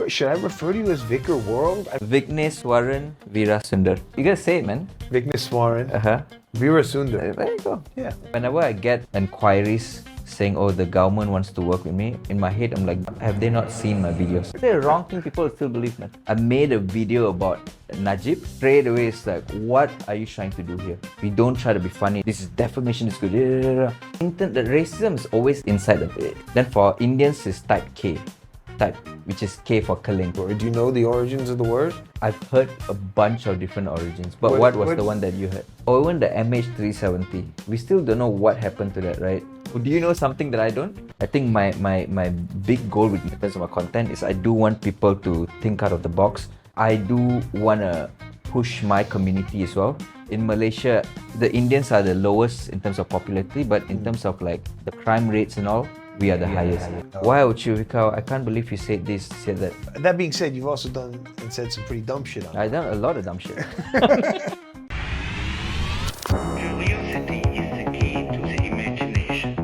Should I refer to you as VikarWorld? Vikneswaran, Veerasundar. You gotta say it, man. Vikneswaran, Uh-huh. Veerasundar. There you go. Yeah. Whenever I get inquiries saying, oh, the government wants to work with me, in my head, I'm like, have they not seen my videos? The wrong thing people will still believe, man. I made a video about Najib. Straight away, it's like, what are you trying to do here? We don't try to be funny. This is defamation, is good. The racism is always inside of it. Then for Indians, it's type K. Type, which is K for Kaling. Do you know the origins of the word? I've heard a bunch of different origins, but what was the one that you heard? Oh, even the MH370. We still don't know what happened to that, right? Do you know something that I don't? I think my big goal with in terms of my content is I do want people to think out of the box. I do want to push my community as well. In Malaysia, the Indians are the lowest in terms of popularity, but in terms of like the crime rates and all, we are the highest. Why would you, Vikar? I can't believe you said this, said that. That being said, you've also done and said some pretty dumb shit on it. I've done a lot of dumb shit. Curiosity is the key to the imagination.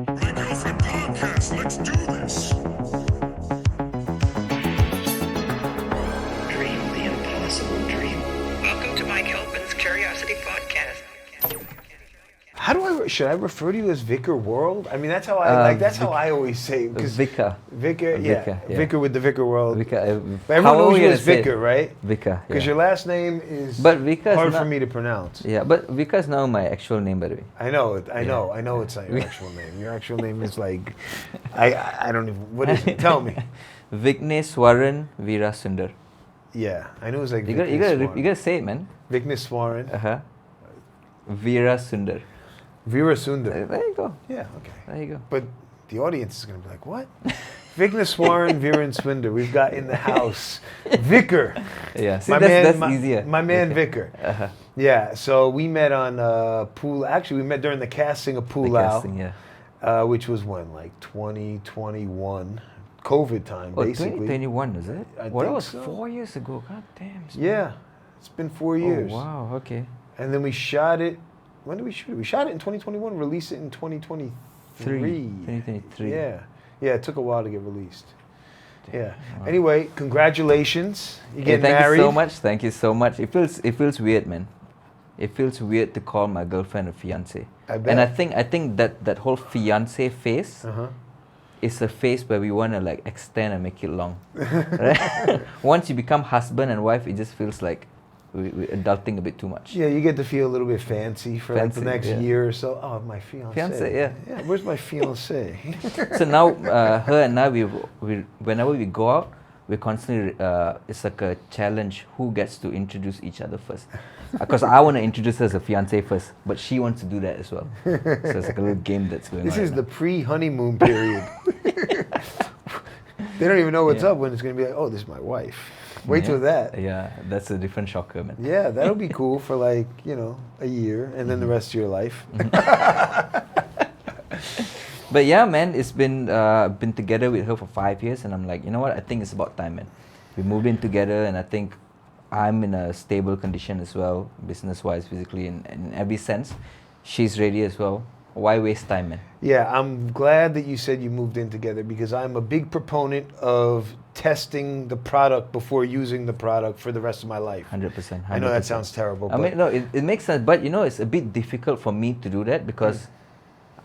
Break off your podcast, let's do this. Dream the impossible dream. Welcome to Mike Helfman's Curiosity Podcast. Should I refer to you as VikarWorld? I mean, that's how I always say it. Vikar. Vikar, Vikar, yeah. yeah. Vikar with the VikarWorld. Vikar. Everyone knows you as Vikar, right? Vikar. Because Yeah. your last name is But Vikar is hard not- for me to pronounce. Yeah, but Vikar is now my actual name, by the way. I know it. I know it's not your actual name. Your actual name is like, I don't even. What is it? Tell me. Vikneswaran, Veerasundar. Yeah, I know it's like You gotta say it, man. Vikneswaran. Veerasundar. Veerasundar. There you go. Yeah, okay. There you go. But the audience is going to be like, what? Vigneswaran, Veerasundar. We've got in the house Vikar. Yeah, see, that's easier. My man Vikar. Yeah, so we met on Pulau. Actually, we met during the casting of Pulau. Which was when, like 2021, COVID time, basically. 2021, is it? I That think was so. 4 years ago. God damn. Yeah, it's been 4 years. Oh, wow, okay. And then we shot it. When did we shoot it? We shot it in 2021, released it in 2023. 2023. Yeah. Yeah, it took a while to get released. Yeah. Wow. Anyway, congratulations. You get Thank married. you so much. Thank you so much. It feels weird, man. It feels weird to call my girlfriend a fiance. I bet. And I think that whole fiance phase is a phase where we want to like extend and make it long. Right? Once you become husband and wife, it just feels like we're adulting a bit too much. Yeah, you get to feel a little bit fancy for like the next yeah. year or so. Oh, my fiance. Fiance, yeah. Yeah, where's my fiance? So now, her and I, we whenever we go out, we constantly, it's like a challenge who gets to introduce each other first. Because I want to introduce her as a fiance first, but she wants to do that as well. So it's like a little game that's going on. This is right the pre-honeymoon period. They don't even know what's up when it's going to be like, oh, this is my wife. Wait till that. Yeah, that's a different shocker, man. Yeah, that'll be cool for like, a year and then the rest of your life. But yeah, man, it's been together with her for 5 years, and I'm like, you know what? I think it's about time, man. We moved in together, and I think I'm in a stable condition as well, business-wise, physically, in every sense. She's ready as well. Why waste time, man? Yeah, I'm glad that you said you moved in together because I'm a big proponent of testing the product before using the product for the rest of my life. 100%. I know that sounds terrible. I mean, no, it makes sense, but it's a bit difficult for me to do that because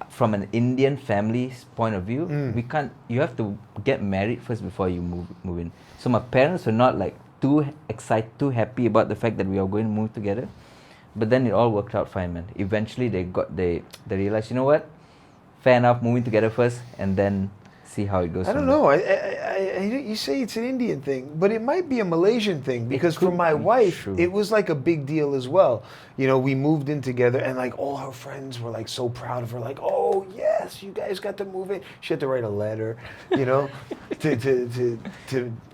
from an Indian family's point of view, we can't. You have to get married first before you move in. So my parents were not like too excited, too happy about the fact that we are going to move together. But then it all worked out fine, man. Eventually they realized, you know what? Fair enough, moving together first and then see how it goes. I don't know. You say it's an Indian thing, but it might be a Malaysian thing because for my wife, it was like a big deal as well. We moved in together and like all her friends were like so proud of her, like, oh yes, you guys got to move in. She had to write a letter, to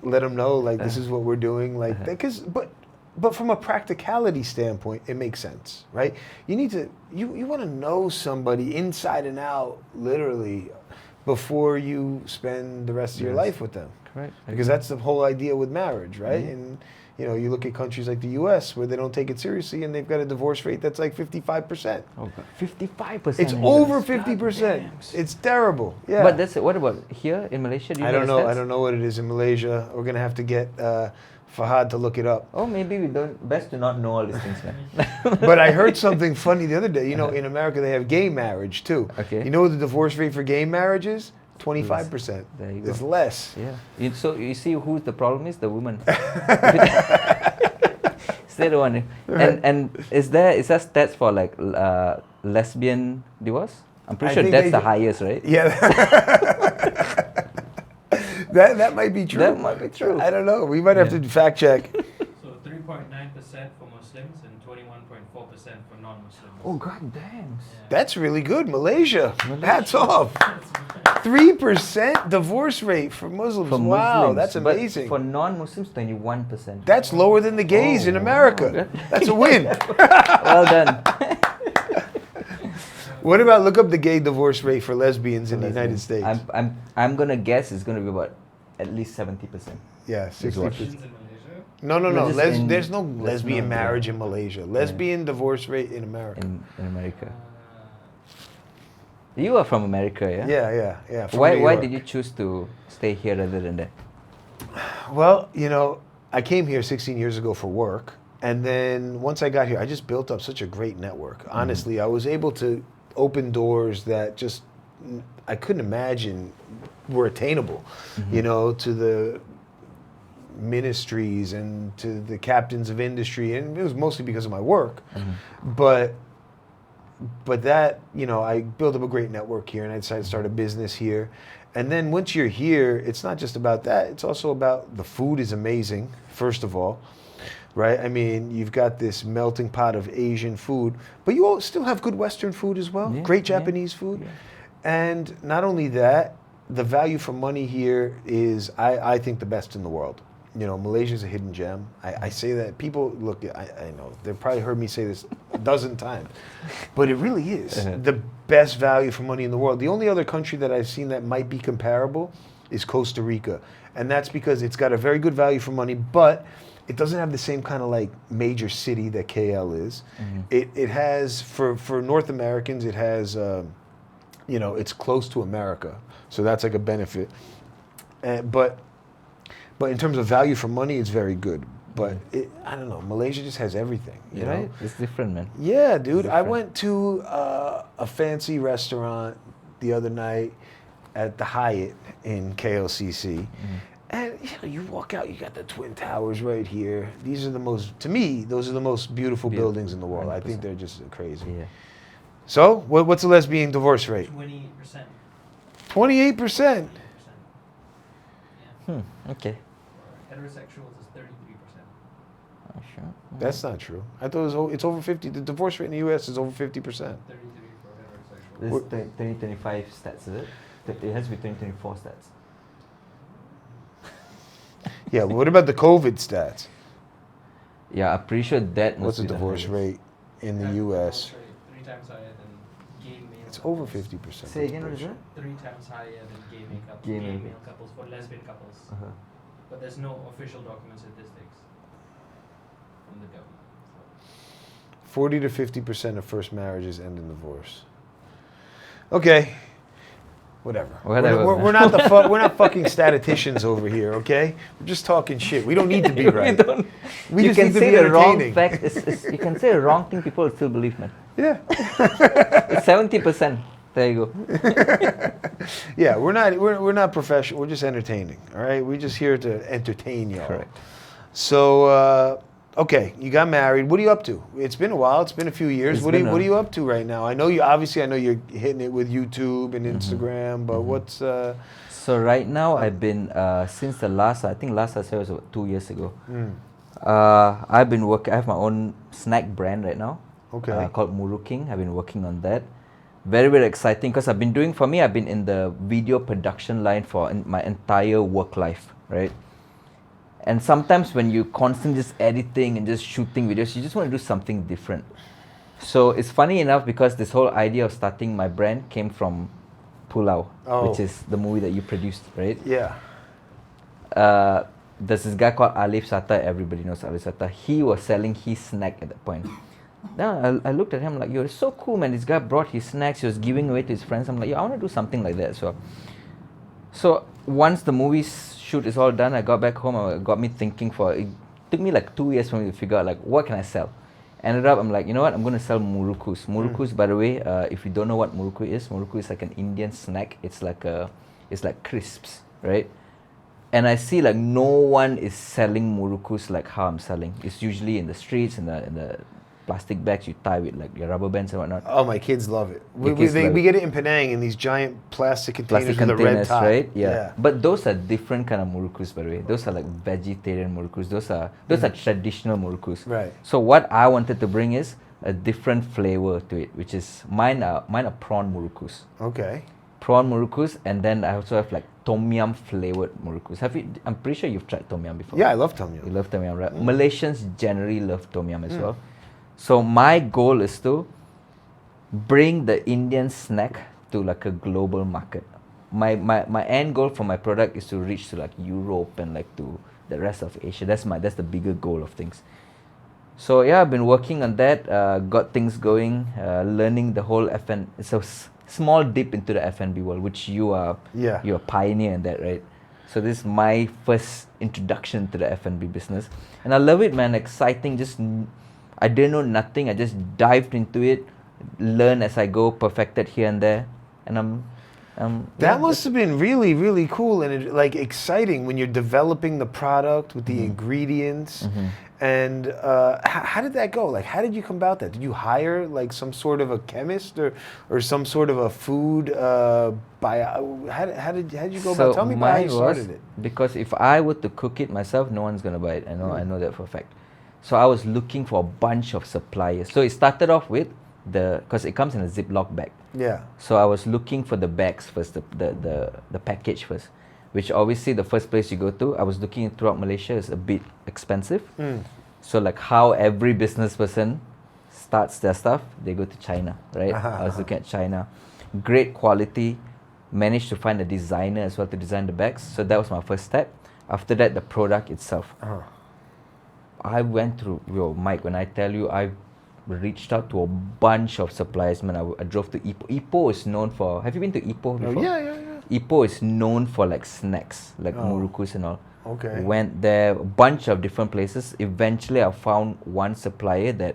let them know like this is what we're doing, like that. But from a practicality standpoint, it makes sense, right? You need to you want to know somebody inside and out, literally, before you spend the rest of your life with them. Correct. Because that's the whole idea with marriage, right? Mhm. And you know, you look at countries like the U.S. where they don't take it seriously, and they've got a divorce rate that's like 55%. Oh, God. 55%. It's over 50%. It's terrible. Yeah. But that's it. What about here in Malaysia? Do you I don't know. know. I don't know what it is in Malaysia. We're gonna have to get Fahad to look it up. Oh, maybe we don't. Best to not know all these things, man. But I heard something funny the other day. You know, in America they have gay marriage too. Okay. You know what the divorce rate for gay marriage is? 25%. There you go. It's less. Yeah. So you see who the problem is? The woman. They're the one. And is there stats for like lesbian divorce? I'm pretty sure that's the highest, right? Yeah. that might be true. That might be true. I don't know. We might have to fact check. So 3.9% for Muslims and 21.4% for non-Muslims. Oh, god damn. That's really good. Malaysia. Hats off. 3% divorce rate for Muslims. For Wow, Muslims, that's but amazing. for non-Muslims, 21%. That's lower than the gays in America. That's a win. Well done. What about look up the gay divorce rate for lesbians in the United States? I'm gonna guess it's gonna be about at least 70%. Yeah, 60%. Muslims in Malaysia? No. No, just There's no let's lesbian not- marriage in Malaysia. Lesbian divorce rate in America. In America. You are from America, yeah? Yeah. From Why New why York. did you choose to stay here rather than there? Well, you know, I came here 16 years ago for work, and then once I got here, I just built up such a great network. Honestly, I was able to open doors that just I couldn't imagine were attainable, you know, to the ministries and to the captains of industry, and it was mostly because of my work. But that, you know, I built up a great network here, and I decided to start a business here. And then once you're here, it's not just about that. It's also about the food is amazing, first of all, right? I mean, you've got this melting pot of Asian food, but you all still have good Western food as well, Yeah, great yeah, Japanese food. yeah. And not only that, the value for money here is, I think, the best in the world. You know, Malaysia's a hidden gem. I say that. People look, I know, they've probably heard me say this a dozen times, but it really is the best value for money in the world. The only other country that I've seen that might be comparable is Costa Rica. And that's because it's got a very good value for money, but it doesn't have the same kind of like major city that KL is. It has, for North Americans, it has, you know, it's close to America. So that's like a benefit. But in terms of value for money, it's very good. But I don't know, Malaysia just has everything. You know? Right? It's different, man. Yeah, dude. I different. went to a fancy restaurant the other night at the Hyatt in KLCC. And you know, you walk out, you got the Twin Towers right here. These are the most, to me, those are the most beautiful buildings in the world. I think 100%. they're just crazy. Yeah. So, what's the lesbian divorce rate? 28%. 28%. Okay. For heterosexuals is 33%. Oh, sure. That's not true. I thought it's over 50. The divorce rate in the U.S. is over 50%. 33 for heterosexuals. This 2025 stats, is it? It has to be 2024 stats. Yeah, what about the COVID stats? Yeah, I'm pretty sure that must What's the be divorce highest. rate in the That U.S.? divorce rate 3 times higher than gay male It's couples. over 50%. Say again, what is that? 3 times higher than gay male couples. Gay Gay male. male couples for lesbian couples. Uh-huh. But there's no official document statistics from the government. 40 to 50% of first marriages end in divorce. Okay. Whatever. Whatever, We're man. not we're not fucking statisticians over here, okay? We're just talking shit. We don't need to be right. We You just can need to say be the wrong entertaining. fact. You can say the wrong thing, people will still believe, man. Yeah. It's 70%. There you go. Yeah, we're not professional. We're just entertaining. All right? We're just here to entertain y'all. Correct. So okay, you got married. What are you up to? It's been a while. It's been a few years. It's What are been you up to right now? I know I know you're hitting it with YouTube and Instagram, but what's So right now I've been since the last I saw was about 2 years ago. I've been working. I have my own snack brand right now. Okay. Called Murukku. I've been working on that. Very, very exciting because I've been in the video production line for my entire work life, right? And sometimes when you constantly just editing and just shooting videos, you just want to do something different. So it's funny enough because this whole idea of starting my brand came from Pulau, which is the movie that you produced, right? Yeah. there's this guy called Alif Sata. Everybody knows Alif Sata. He was selling his snack at that point. Then I looked at him like, you're so cool, man. This guy brought his snacks. He was giving away to his friends. I'm like, yeah, I want to do something like that. So once the movie shoot is all done, I got back home. It got me thinking it took me like 2 years for me to figure out like, what can I sell? Ended up, I'm like, you know what? I'm going to sell murukkus. Murukkus, by the way, if you don't know what murukku is like an Indian snack. It's like crisps, right? And I see like no one is selling murukkus like how I'm selling. It's usually in the streets, in the plastic bags you tie with like your rubber bands and whatnot. Oh, my kids love it. We kids love get it in Penang in these giant plastic containers with a red containers, top. right? Yeah. But those are different kind of murukkus, by the way. Those are like vegetarian murukkus. Those are traditional murukkus. Right. So what I wanted to bring is a different flavor to it, which is mine are prawn murukkus. Okay. Prawn murukkus, and then I also have like tom yum flavored murukkus. I'm pretty sure you've tried tom yum before. Yeah, I love tom yum. You love tom yum, right? Malaysians generally love tom yum as well. So my goal is to bring the Indian snack to like a global market. My end goal for my product is to reach to like Europe and like to the rest of Asia. That's the bigger goal of things. So yeah, I've been working on that. Got things going. Learning the whole FN. It's a small dip into the F&B world, which you're a pioneer in that, right? So this is my first introduction to the F&B business, and I love it, man. Exciting. I didn't know nothing. I just dived into it, learn as I go, perfected here and there, and that must have been really, really cool and like exciting when you're developing the product with the ingredients. And how did that go? Like, how did you come about that? Did you hire like some sort of a chemist or some sort of a food how did you go about? Tell me about how you started it. Because if I were to cook it myself, no one's gonna buy it. I know that for a fact. So I was looking for a bunch of suppliers. So it started off with because it comes in a Ziploc bag. Yeah. So I was looking for the bags first, the package first, which obviously the first place you go to, I was looking throughout Malaysia, is a bit expensive. So like how every business person starts their stuff, they go to China, right? I was looking at China. Great quality, managed to find a designer as well to design the bags. So that was my first step. After that, the product itself. I went through, Mike, when I tell you, I reached out to a bunch of suppliers. Man, I drove to Ipoh. Ipoh is known for, have you been to Ipoh before? Yeah. Ipoh is known for like snacks, like murukkus and all. Okay. Went there, a bunch of different places. Eventually, I found one supplier that,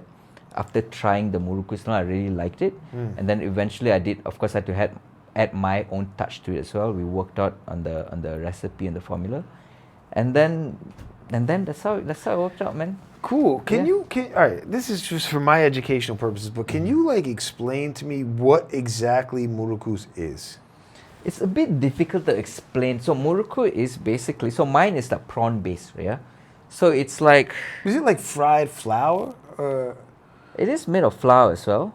after trying the murukkus, I really liked it. And then eventually, I had to add my own touch to it as well. We worked out on the recipe and the formula, and then that's how it worked out, man. Cool. All right, this is just for my educational purposes, but can you like explain to me what exactly murukkus is? It's a bit difficult to explain. So murukku is basically, so mine is the prawn base, yeah? So it's like... Is it like fried flour? It is made of flour as well.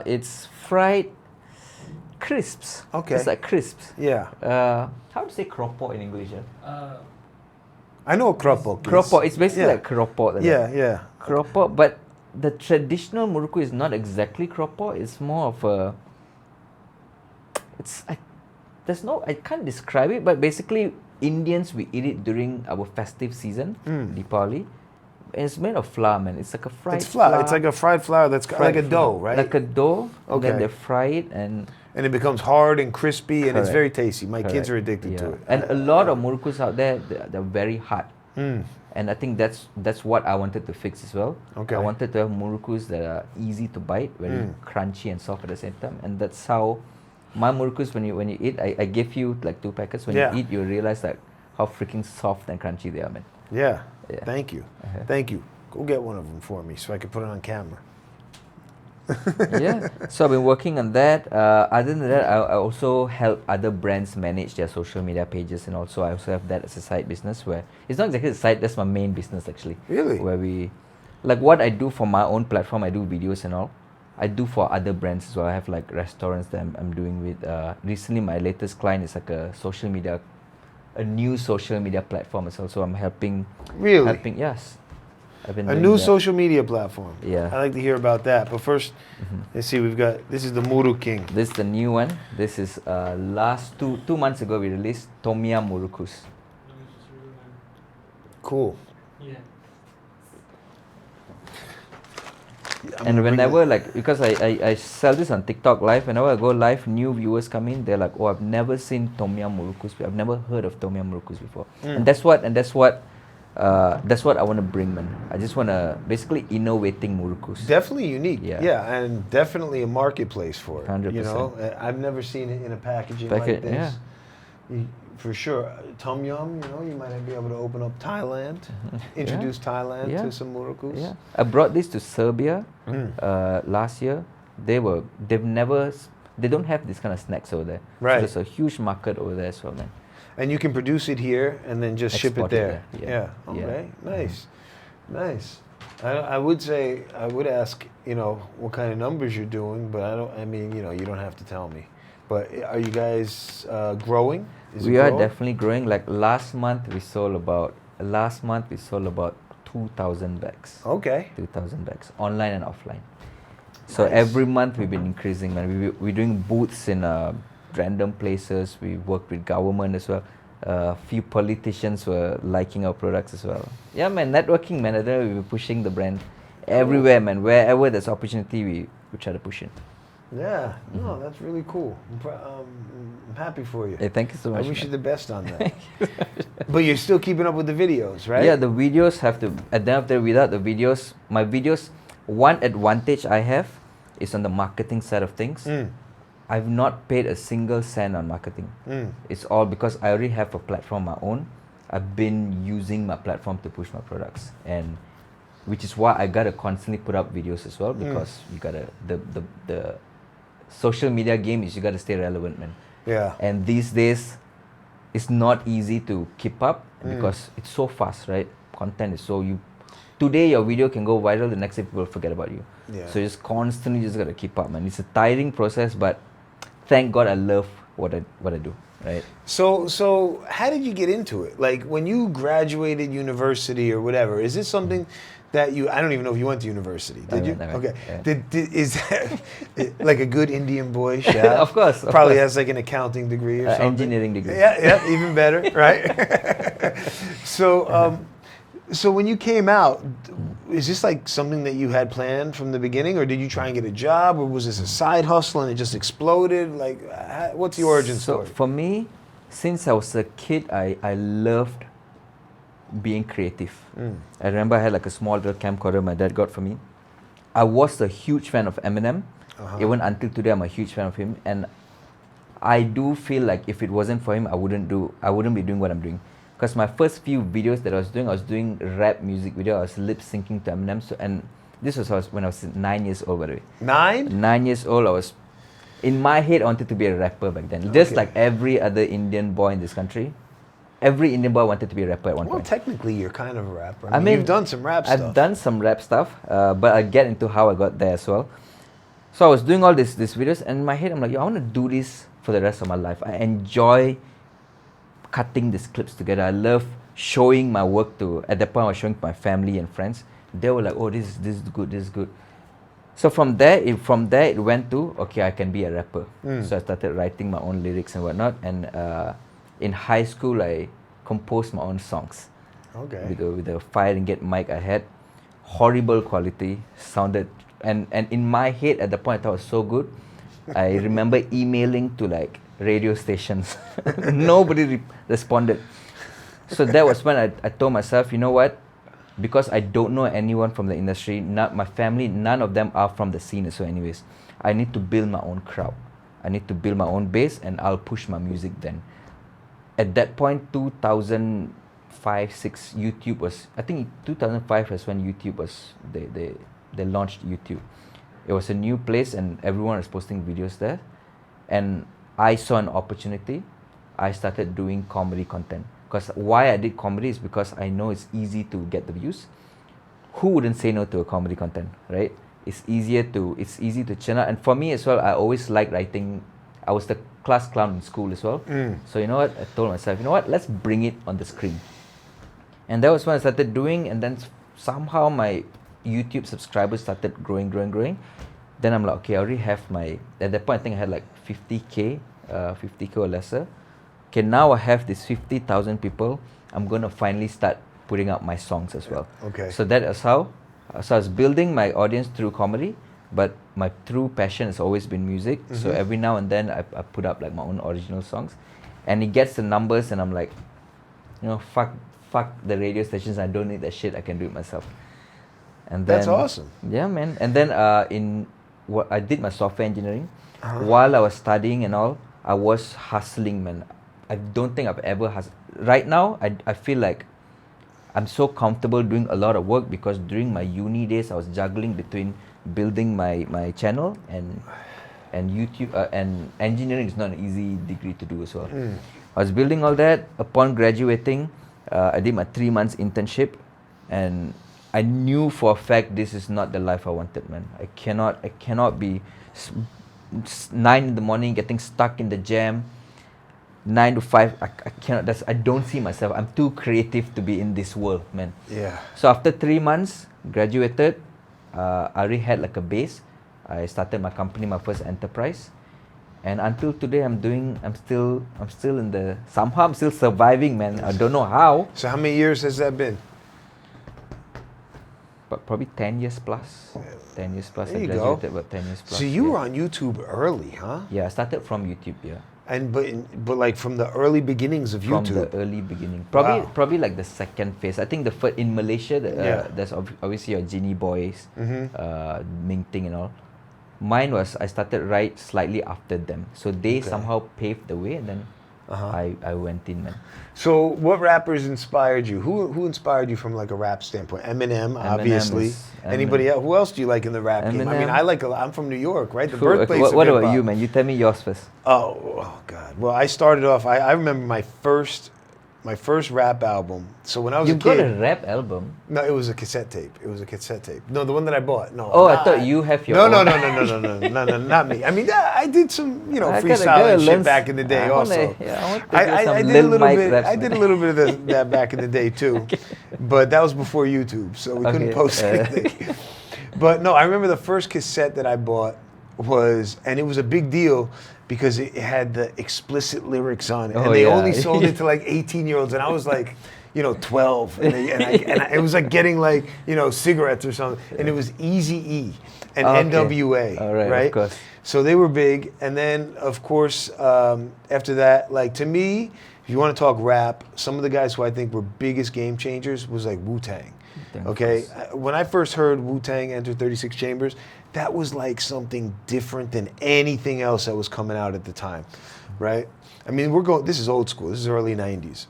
It's fried crisps. Okay. It's like crisps. Yeah. How to say keropok in English? I know what keropok is. Keropok, it's basically like keropok. Yeah. Keropok, but the traditional murukku is not exactly keropok. It's more of a... I can't describe it, but basically Indians, we eat it during our festive season, Deepavali. And it's made of flour, man. It's like a fried flour. It's like a fried flour that's like a dough, right? Like a dough. Okay. And then they fry it and it becomes hard and crispy and it's Correct. very tasty. My kids are addicted to it. And a lot of murukkus out there, they're very hard. And I think that's what I wanted to fix as well. Okay. I wanted to have murukkus that are easy to bite, very crunchy and soft at the same time. And that's how my murukkus, when you eat, I give you like 2 packets. When you eat, you realize like how freaking soft and crunchy they are, man. Yeah. Thank you. Thank you. Go get one of them for me so I can put it on camera. So I've been working on that. Other than that, I also help other brands manage their social media pages, and also I also have that as a side business where it's not exactly a side, that's my main business actually. Really? Where we, like what I do for my own platform, I do videos and all. I do for other brands as well. I have like restaurants that I'm doing with. Recently, my latest client is like a new social media platform as well. So I'm helping. Really? Yes. I've been a doing new that. social media platform. Yeah. I like to hear about that. But first, let's see. This is the Muru King. This is the new one. This is last 2 months ago we released Tom Yum Murukkus. Cool. Yeah. And whenever like, because I sell this on TikTok live, whenever I go live, new viewers come in, they're like, oh, I've never seen Tom Yum Murukkus, I've never heard of Tom Yum Murukkus before. And that's what I want to bring, man. I just want to basically innovating Murukkus. Definitely unique. Yeah. Yeah, and definitely a marketplace for it. 100%. You know, I've never seen it in a packaging like this. Yeah. For sure. Tom Yum, you know, you might be able to open up Thailand, introduce Thailand to some Murukkus. Yeah. I brought this to Serbia last year. They don't have this kind of snacks over there. Right. So there's a huge market over there as well, man. And you can produce it here and then just ship it Export it there. there. Yeah. Okay. Nice. Nice. I would ask, you know, what kind of numbers you're doing, but I mean, you know, you don't have to tell me. But are you guys growing? We are definitely growing. Like last month we sold about 2,000 bags. Okay. 2,000 bags, online and offline. So Nice. every month we've been increasing, man. We're doing booths in random places. We work with government as well. A few politicians were liking our products as well. Yeah, man, networking, man. We're pushing the brand everywhere, man. Wherever there's opportunity, we try to push it. Yeah. No, that's really cool. I'm happy for you. Hey, thank you so much. I wish man. you the best on that. But you're still keeping up with the videos, right? Yeah, the videos have to. At the end of the day, without the videos, my videos, one advantage I have is on the marketing side of things. I've not paid a single cent on marketing. It's all because I already have a platform of my own. I've been using my platform to push my products, and which is why I gotta constantly put up videos as well, because you gotta the social media game is you gotta stay relevant, man. Yeah. And these days, it's not easy to keep up because it's so fast, right? Content is so today your video can go viral, the next day people forget about you. Yeah. So you just constantly just gotta keep up, man. It's a tiring process, but thank God I love what I do, right? So how did you get into it? Like when you graduated university or whatever, is this something that I don't even know if you went to university. Did you? I went, Okay. yeah. Is that like a good Indian boy? Of course. Probably has like an accounting degree or something. Engineering degree. Yeah, even better, right? So when you came out, is this like something that you had planned from the beginning, or did you try and get a job, or was this a side hustle and it just exploded? Like, what's the origin story? So for me, since I was a kid, I loved being creative. I remember I had like a small little camcorder my dad got for me. I was a huge fan of Eminem. Even until today, I'm a huge fan of him, and I do feel like if it wasn't for him, I wouldn't be doing what I'm doing. Because my first few videos that I was doing rap music video. I was lip syncing to Eminem. So, and this was when I was 9 years old, by the way. 9? 9 years old, I was in my head. I wanted to be a rapper back then, just like every other Indian boy in this country. Every Indian boy wanted to be a rapper at one point. Well, technically, you're kind of a rapper. I mean, you've done some rap stuff. I've done some rap stuff, but I'll get into how I got there as well. So I was doing all these videos, and in my head, I'm like, I want to do this for the rest of my life. I enjoy cutting these clips together. I love showing my work to, at that point, I was showing to my family and friends. They were like, oh, this is good. So from there, it went to, okay, I can be a rapper. So I started writing my own lyrics and whatnot, and in high school, I composed my own songs. Okay. With a 5 ringgit mic I had. Horrible quality, sounded, and in my head at the point I thought it was so good. I remember emailing to like radio stations. Nobody responded. So that was when I told myself, you know what? Because I don't know anyone from the industry, not my family, none of them are from the scene. So anyways, I need to build my own crowd. I need to build my own base, and I'll push my music then. At that point, 2005-6, YouTube was, I think 2005 was when YouTube was, they launched YouTube. It was a new place and everyone was posting videos there. And I saw an opportunity. I started doing comedy content. Because why I did comedy is because I know it's easy to get the views. Who wouldn't say no to a comedy content, right? It's easy to channel. And for me as well, I always liked writing. I was the class clown in school as well. So you know what? I told myself, you know what? Let's bring it on the screen. And that was when I started doing, and then somehow my YouTube subscribers started growing. Then I'm like, okay, I already have at that point I think I had like 50K or lesser. Okay, now I have this 50,000 people. I'm going to finally start putting out my songs as well. Okay. So that is how. So I was building my audience through comedy, but my true passion has always been music. So every now and then I put up like my own original songs, and it gets the numbers, and I'm like, you know, fuck the radio stations. I don't need that shit. I can do it myself. And then, That's awesome. Yeah, man. And then I did my software engineering. While I was studying and all, I was hustling, man. I don't think I've ever hustled. Right now, I feel like I'm so comfortable doing a lot of work because during my uni days, I was juggling between building my channel and YouTube, and engineering is not an easy degree to do as well. I was building all that. Upon graduating, I did my 3 months internship, and I knew for a fact this is not the life I wanted, man. I cannot be 9 in the morning getting stuck in the jam. 9 to 5, I cannot. I don't see myself. I'm too creative to be in this world, man. Yeah. So after 3 months, graduated. I already had like a base. I started my company, my first enterprise, and until today, I'm still in the. Somehow I'm still surviving, man. I don't know how. So how many years has that been? But probably 10 years plus. 10 years plus. There I you graduated go. about 10 years plus. So you were on YouTube early, huh? Yeah, I started from YouTube. Yeah. And but like from the early beginnings of From YouTube. the early beginning, Wow. probably like the second phase. I think the first in Malaysia, there's obviously your Genie Boys, Ming Ting and all. Mine was I started right slightly after them, so they somehow paved the way, and then I went in, man. So what rappers inspired you? Who inspired you from like a rap standpoint? Eminem, obviously. Anybody else? Who else do you like in the rap game? I mean, I like. I'm from New York, right? The birthplace of What hip-hop. about you, man? You tell me yours first. Oh God. Well, I started off. I remember my first rap album. So when I was You a got kid. a rap album? No, it was a cassette tape. No, the one that I bought. No. Oh, I thought you have your own. No, not me. I mean, I did some, I freestyle gotta and shit learn back in the day I also. want to I did a little bit. I did a little bit of that back in the day too, but that was before YouTube, so we couldn't post anything. But no, I remember the first cassette that I bought and it was a big deal because it had the explicit lyrics on it, and they only sold it to like 18-year-olds, and I was like, 12, and it was like getting like cigarettes or something, and it was Eazy-E and NWA, all right, of course. So they were big, and then of course after that, like to me, if you want to talk rap, some of the guys who I think were biggest game changers was like Wu-Tang. Okay, when I first heard Wu-Tang Enter 36 Chambers, that was like something different than anything else that was coming out at the time, right? I mean, this is old school. This is early 90s.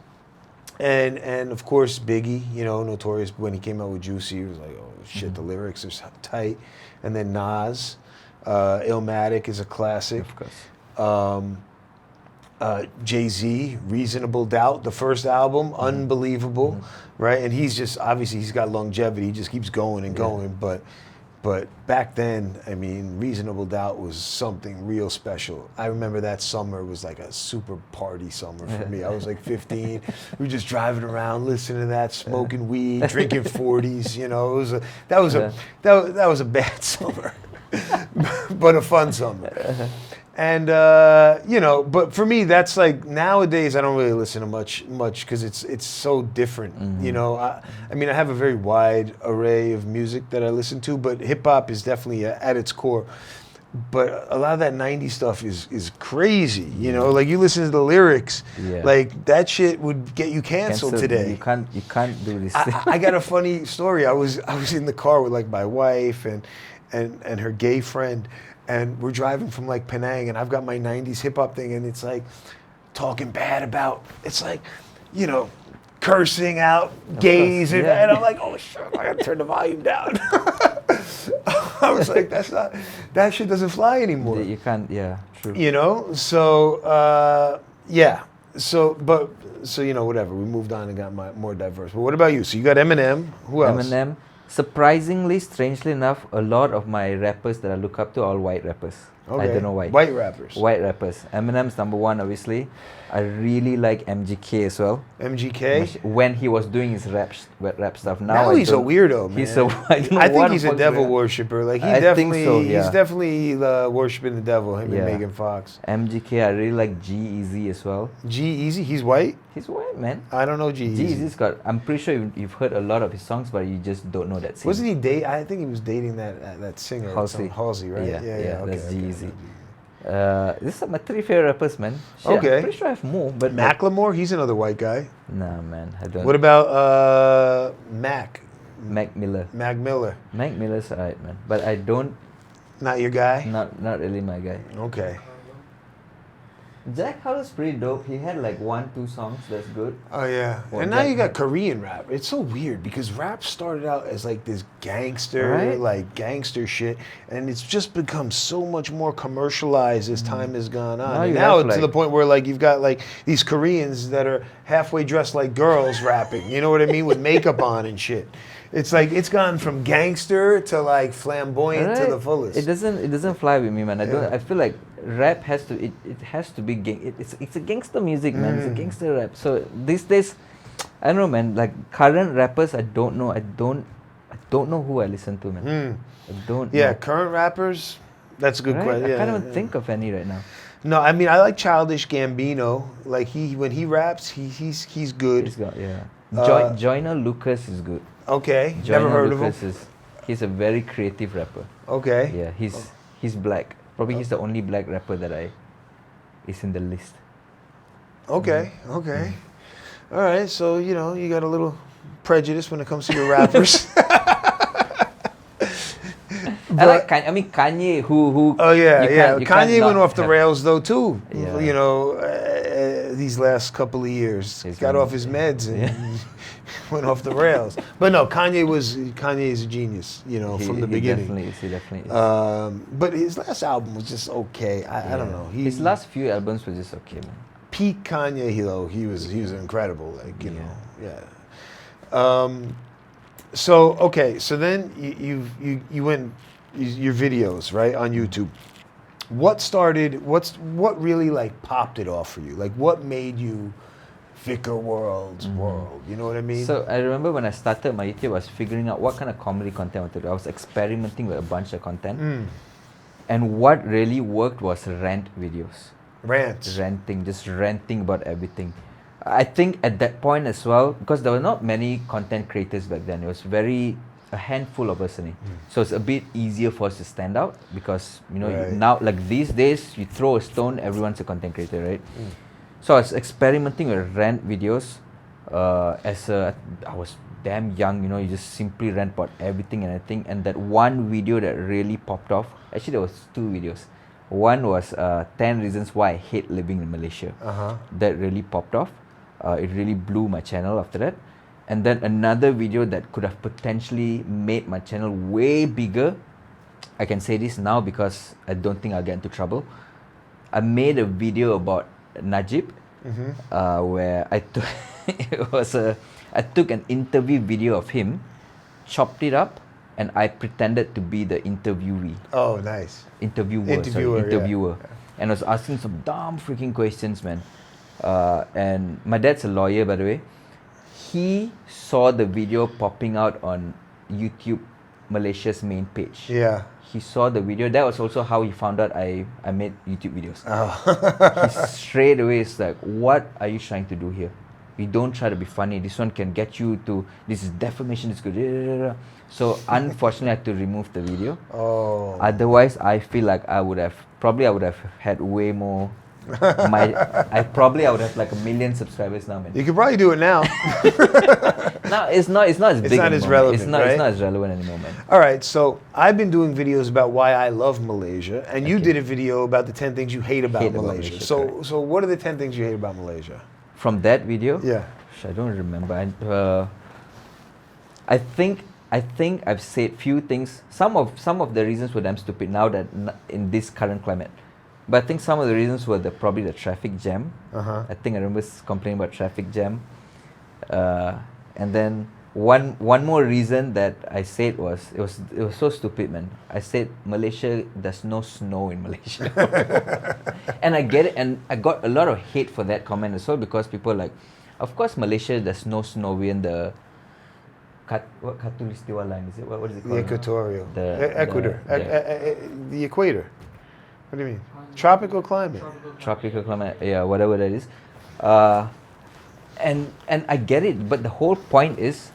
And of course, Biggie, Notorious, when he came out with Juicy, he was like, oh shit, the lyrics are tight. And then Nas, Illmatic is a classic. Of course. Jay-Z, Reasonable Doubt, the first album, unbelievable, right? And obviously he's got longevity. He just keeps going and going. But back then, I mean, Reasonable Doubt was something real special. I remember that summer was like a super party summer for me. I was like 15. We were just driving around, listening to that, smoking weed, drinking 40s. That was a bad summer, but a fun summer. And but for me, that's like nowadays I don't really listen to much because it's so different. I mean, I have a very wide array of music that I listen to, but hip hop is definitely at its core. But a lot of that '90s stuff is crazy. Like you listen to the lyrics, like that shit would get you canceled today. You can't do this. I got a funny story. I was in the car with like my wife and her gay friend. And we're driving from like Penang, and I've got my 90s hip hop thing, and it's like talking bad about, it's like, cursing out gays. And I'm like, oh shit, I gotta turn the volume down. I was like, that shit doesn't fly anymore. You can't, true. So, whatever. We moved on and got more diverse. But what about you? So you got Eminem. Who else? Eminem. Surprisingly, strangely enough, a lot of my rappers that I look up to are all white rappers. I don't know why. White rappers. White rappers. Eminem's number one, obviously. I really like MGK as well. MGK? When he was doing his rap stuff. Now he's a weirdo, man. He's a, I think he's a devil worshipper. Like I think so, yeah. He's definitely worshiping the devil. Him and Megan Fox. MGK, I really like G-Eazy as well. G-Eazy, he's white. He's white, man. I don't know G-Eazy. G-Eazy's got. I'm pretty sure you've heard a lot of his songs, but you just don't know that scene. Wasn't he I think he was dating that singer. Halsey, right? Yeah. Okay, That's G-Eazy. These are my 3 favorite rappers, man. Shit, Okay. I'm pretty sure I have more, but Macklemore, he's another white guy. Nah, man, I don't. What about Mac Miller? Mac Miller. Mac Miller's alright, man, but I don't. Not your guy? Not really my guy. Okay. Jack Harlow's pretty dope. He had like 1-2 songs that's good. Oh yeah. Well, and now Jack- you got Korean rap. It's so weird because rap started out as like this gangster, Right? like gangster shit, and it's just become so much more commercialized as time has gone on. Now And you now have, to like- the point where like you've got like these Koreans that are halfway dressed like girls rapping. You know what I mean? With makeup on and shit. It's like it's gone from gangster to like flamboyant to Right? the fullest. It doesn't fly with me, man. Yeah. I feel like rap has to it has to be it's a gangster music, man. It's a gangster rap. So these days, I don't know, man. Like current rappers, I don't know. I don't know who I listen to, man. I don't. Yeah, know. current rappers. That's a good Right? question. I can't even think of any right now. No, I mean I like Childish Gambino. Like when he raps, he's good. He's got Uh, Joyner Lucas is good. Okay, Joyner never heard Lucas of him. He's a very creative rapper. Okay. Yeah, he's black. Probably he's the only black rapper that is in the list. Okay. Okay. All right. So you got a little prejudice when it comes to your rappers. I like Kanye. I mean Kanye, who. Oh yeah, you yeah. can't- you can't Kanye not went off the have- rails though too. Yeah. These last couple of years, He's got been- off his meds and Yeah. went off the rails. But no, Kanye is a genius. From the beginning. He definitely is. But his last album was just okay. I don't know. His last few albums were just okay, man. peak Kanye, he was incredible. Like yeah. So okay, so then you went your videos right on YouTube. What really like popped it off for you? Like what made you VikarWorld's world? You know what I mean? So I remember when I started my YouTube, I was figuring out what kind of comedy content I wanted to do. I was experimenting with a bunch of content. And what really worked was rant videos. Rants. Just ranting about everything. I think at that point as well, because there were not many content creators back then, it was a handful of us only. So it's a bit easier for us to stand out because, Right. now, like these days, you throw a stone, everyone's a content creator, right? So I was experimenting with rant videos. I was damn young, you just simply rant about everything and anything. And that one video that really popped off, actually there was 2 videos. One was 10 reasons why I hate living in Malaysia. That really popped off. It really blew my channel after that. And then another video that could have potentially made my channel way bigger. I can say this now because I don't think I'll get into trouble. I made a video about Najib, where I took an interview video of him, chopped it up, and I pretended to be the interviewee. Oh, nice. Interviewer. And I was asking some dumb freaking questions, man. And my dad's a lawyer, by the way. He saw the video popping out on YouTube Malaysia's main page. Yeah. He saw the video. That was also how he found out I made YouTube videos. He straight away is like, what are you trying to do here? You don't try to be funny. This one can get you to, this is defamation, it's good. So unfortunately I had to remove the video. Oh. Otherwise I feel like I would have had way more. I would have like 1 million subscribers now, man. You could probably do it now. No, it's not as big. It's not as anymore, man. relevant, It's not right? as relevant anymore, man. All right, so I've been doing videos about why I love Malaysia, and you did a video about the 10 things you hate about Malaysia. So what are the 10 things you hate about Malaysia? From that video? Yeah. I don't remember. I think I've said few things. Some of the reasons were damn stupid now that in this current climate. But I think some of the reasons were probably the traffic jam. I think I remember complaining about traffic jam. And then one more reason that I said was it was so stupid, man. I said Malaysia, there's no snow in Malaysia. And I get it, and I got a lot of hate for that comment as well, because people like, of course Malaysia there's no snow. We're in the what Khatulistiwa line, is it? What is it called? The equatorial. The Equator. The equator. What do you mean? Tropical climate. Tropical climate, yeah, whatever that is. And I get it, but the whole point is,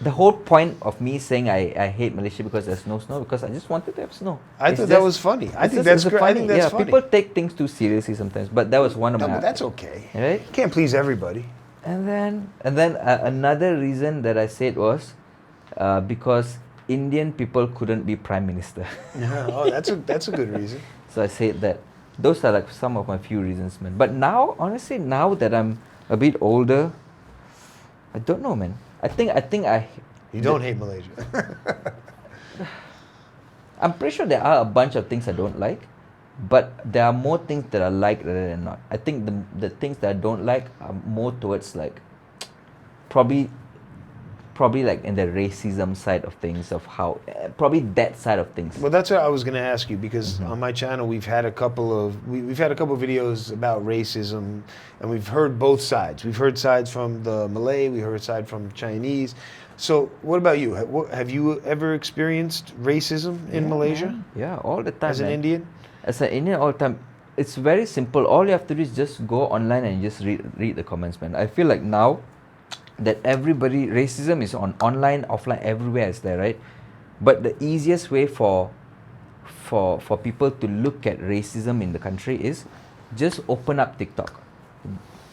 the whole point of me saying I hate Malaysia because there's no snow, because I just wanted to have snow. I thought that was funny. I think that's great. I think that's funny. People take things too seriously sometimes, but that was one of No, my. but that's okay. Right? You can't please everybody. And then another reason that I said was because Indian people couldn't be prime minister. Yeah, oh, that's a good reason. So I said that. Those are like some of my few reasons, man. But now, honestly, now that I'm a bit older, I don't know, man. I think I. You don't hate Malaysia. I'm pretty sure there are a bunch of things I don't like, but there are more things that I like rather than not. I think the things that I don't like are more towards like probably like in the racism side of things, of how probably that side of things. Well, that's what I was going to ask you, because on my channel we've had a couple of videos about racism, and we've heard both sides. We've heard sides from the Malay, we heard side from Chinese. So, what about you? Have you ever experienced racism in Malaysia? Man. Yeah, all the time. As an Indian? As an Indian, all the time. It's very simple. All you have to do is just go online and just read the comments, man. I feel like now that everybody, racism is on online, offline, everywhere is there, right? But the easiest way for people to look at racism in the country is just open up TikTok.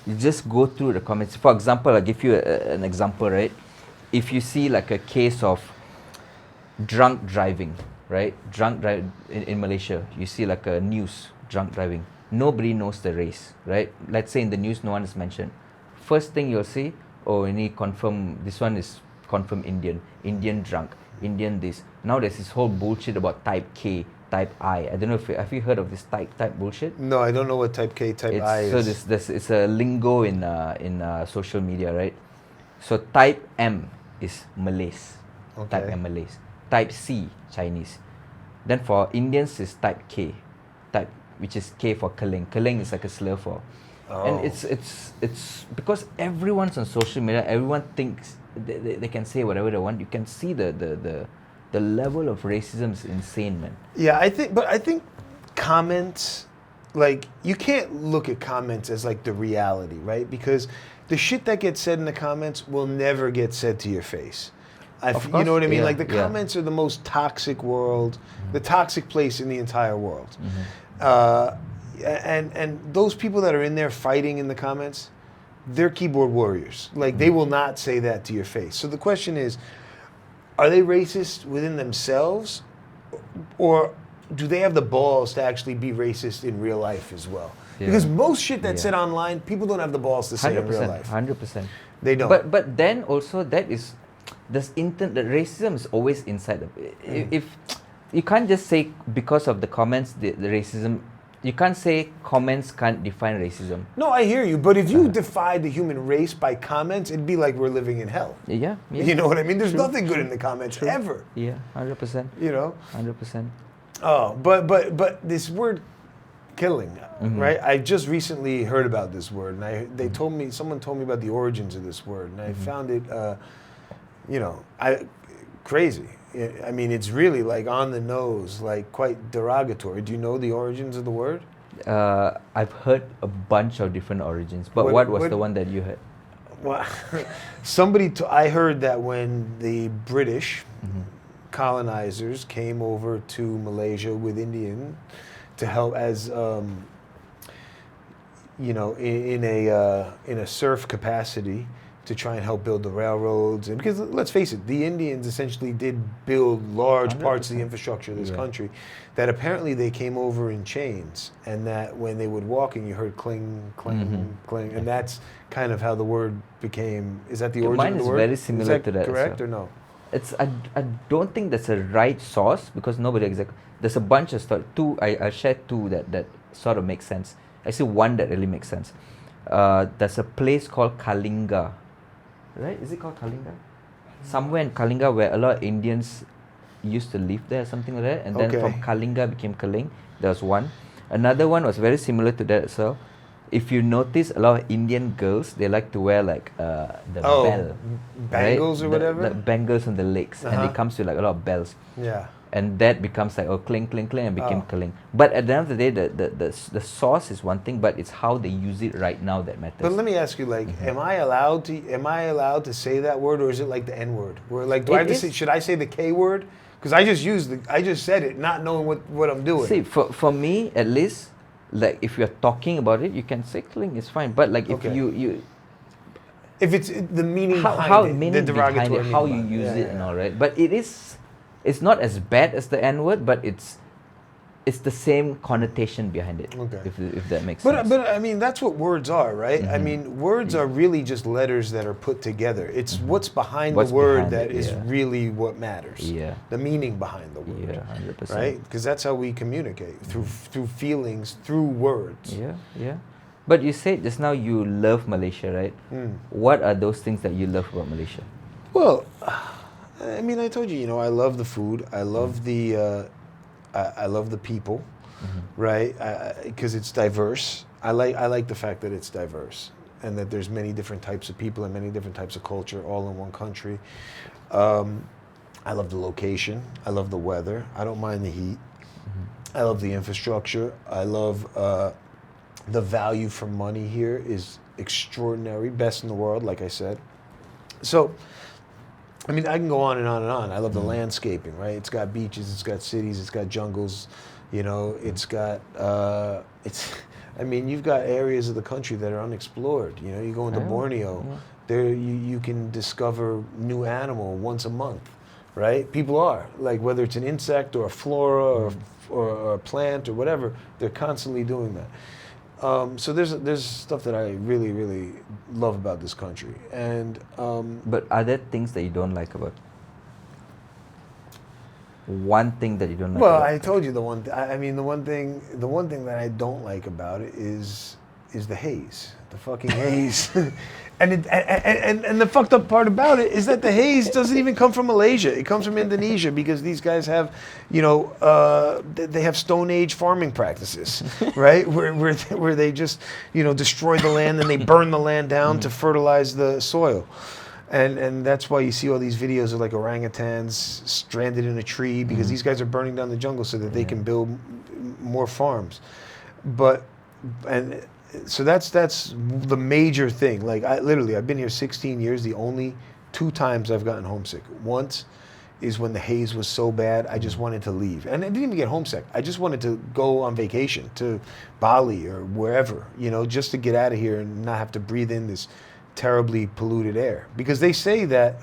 You just go through the comments. For example, I'll give you an example, right? If you see like a case of drunk driving, right? Drunk drive in Malaysia, you see like a news, drunk driving. Nobody knows the race, right? Let's say in the news, no one is mentioned. First thing you'll see, oh, you need confirm, this one is confirm Indian drunk, Indian this. Now there's this whole bullshit about type K, type I. I don't know if have you heard of this type bullshit? No, I don't know what type K, type I is. So this it's a lingo in social media, right? So type M is Malays. Okay. Type M Malays. Type C Chinese. Then for Indians is type K, which is K for Keleng. Keleng is like a slur for. Oh. And it's because everyone's on social media, everyone thinks they can say whatever they want. You can see the level of racism is insane, man. Yeah, I think comments, like, you can't look at comments as like the reality, right? Because the shit that gets said in the comments will never get said to your face. You know what I mean? Yeah, like, the comments are the most toxic world, the toxic place in the entire world. And those people that are in there fighting in the comments, they're keyboard warriors. Like, they will not say that to your face. So the question is, are they racist within themselves, or do they have the balls to actually be racist in real life as well? Yeah. Because most shit that's said online, people don't have the balls to say in real life. 100%. They don't. But then also that is the racism is always inside. If you can't just say because of the comments the racism. You can't say comments can't define racism. No, I hear you. But if you defy the human race by comments, it'd be like we're living in hell. Yeah. You know what I mean? There's nothing good in the comments ever. Yeah, 100%. You know? 100%. Oh, but this word killing, right? I just recently heard about this word, and someone told me about the origins of this word, and I found it, crazy. I mean, it's really like on the nose, like quite derogatory. Do you know the origins of the word? I've heard a bunch of different origins, but what was the one that you heard? Well, I heard that when the British colonizers came over to Malaysia with Indian to help as, in a serf capacity, to try and help build the railroads. And because let's face it, the Indians essentially did build large parts of the infrastructure of this country, that apparently they came over in chains, and that when they would walk and you heard cling, cling, cling, and that's kind of how the word became. Is that the origin of the word? Mine is very similar to that. Correct or no? I don't think that's a right source, because nobody exactly. There's a bunch of stuff. I'll share two that sort of make sense. I see one that really makes sense. There's a place called Kalinga right? Is it called Kalinga? Somewhere in Kalinga where a lot of Indians used to live there, something like that. And then from Kalinga became Kaling. There was one. Another one was very similar to that as well. If you notice, a lot of Indian girls, they like to wear like the bell. Bangles, right? or whatever? The bangles on the legs. And it comes with like a lot of bells. Yeah. And that becomes like, cling, cling, cling, and became Kaling. But at the end of the day, the source is one thing, but it's how they use it right now that matters. But let me ask you, like, am I allowed to say that word, or is it like the N word? Where like, do I have to say? Should I say the K word? Because I just said it, not knowing what I'm doing. See, for me at least, like if you're talking about it, you can say Kaling, it's fine. But like if you if it's the meaning how behind meaning it, the behind derogatory it, how meaning you use behind it and all right. But it's not as bad as the N word, but it's the same connotation behind it. Okay. If that makes sense. But I mean, that's what words are, right? I mean, words are really just letters that are put together. It's what's behind the word that is really what matters. Yeah. The meaning behind the word. Yeah, 100%. Right? Because that's how we communicate, through feelings, through words. Yeah, yeah. But you said just now you love Malaysia, right? What are those things that you love about Malaysia? Well, I mean, I told you, I love the food. I love I love the people, right? Because it's diverse. I like the fact that it's diverse and that there's many different types of people and many different types of culture all in one country. I love the location. I love the weather. I don't mind the heat. I love the infrastructure. I love the value for money here is extraordinary, best in the world, like I said. So, I mean, I can go on and on and on. I love the landscaping, right? It's got beaches, it's got cities, it's got jungles, it's got, I mean, you've got areas of the country that are unexplored. You go into Borneo, there you can discover new animal once a month, right? People are, like, whether it's an insect or a flora or a plant or whatever, they're constantly doing that. So there's stuff that I really, really love about this country, and but are there things that you don't like about? One thing that you don't like. Well, about I told you the one. I mean, the one thing that I don't like about it is the haze, the fucking haze. And the fucked up part about it is that the haze doesn't even come from Malaysia. It comes from Indonesia, because these guys have, they have Stone Age farming practices, right? Where they just, destroy the land and they burn the land down to fertilize the soil. And that's why you see all these videos of like orangutans stranded in a tree, because these guys are burning down the jungle so that they can build more farms. So that's the major thing. Like, I've been here 16 years. The only 2 times I've gotten homesick. Once is when the haze was so bad, I just wanted to leave. And I didn't even get homesick. I just wanted to go on vacation to Bali or wherever, just to get out of here and not have to breathe in this terribly polluted air. Because they say that,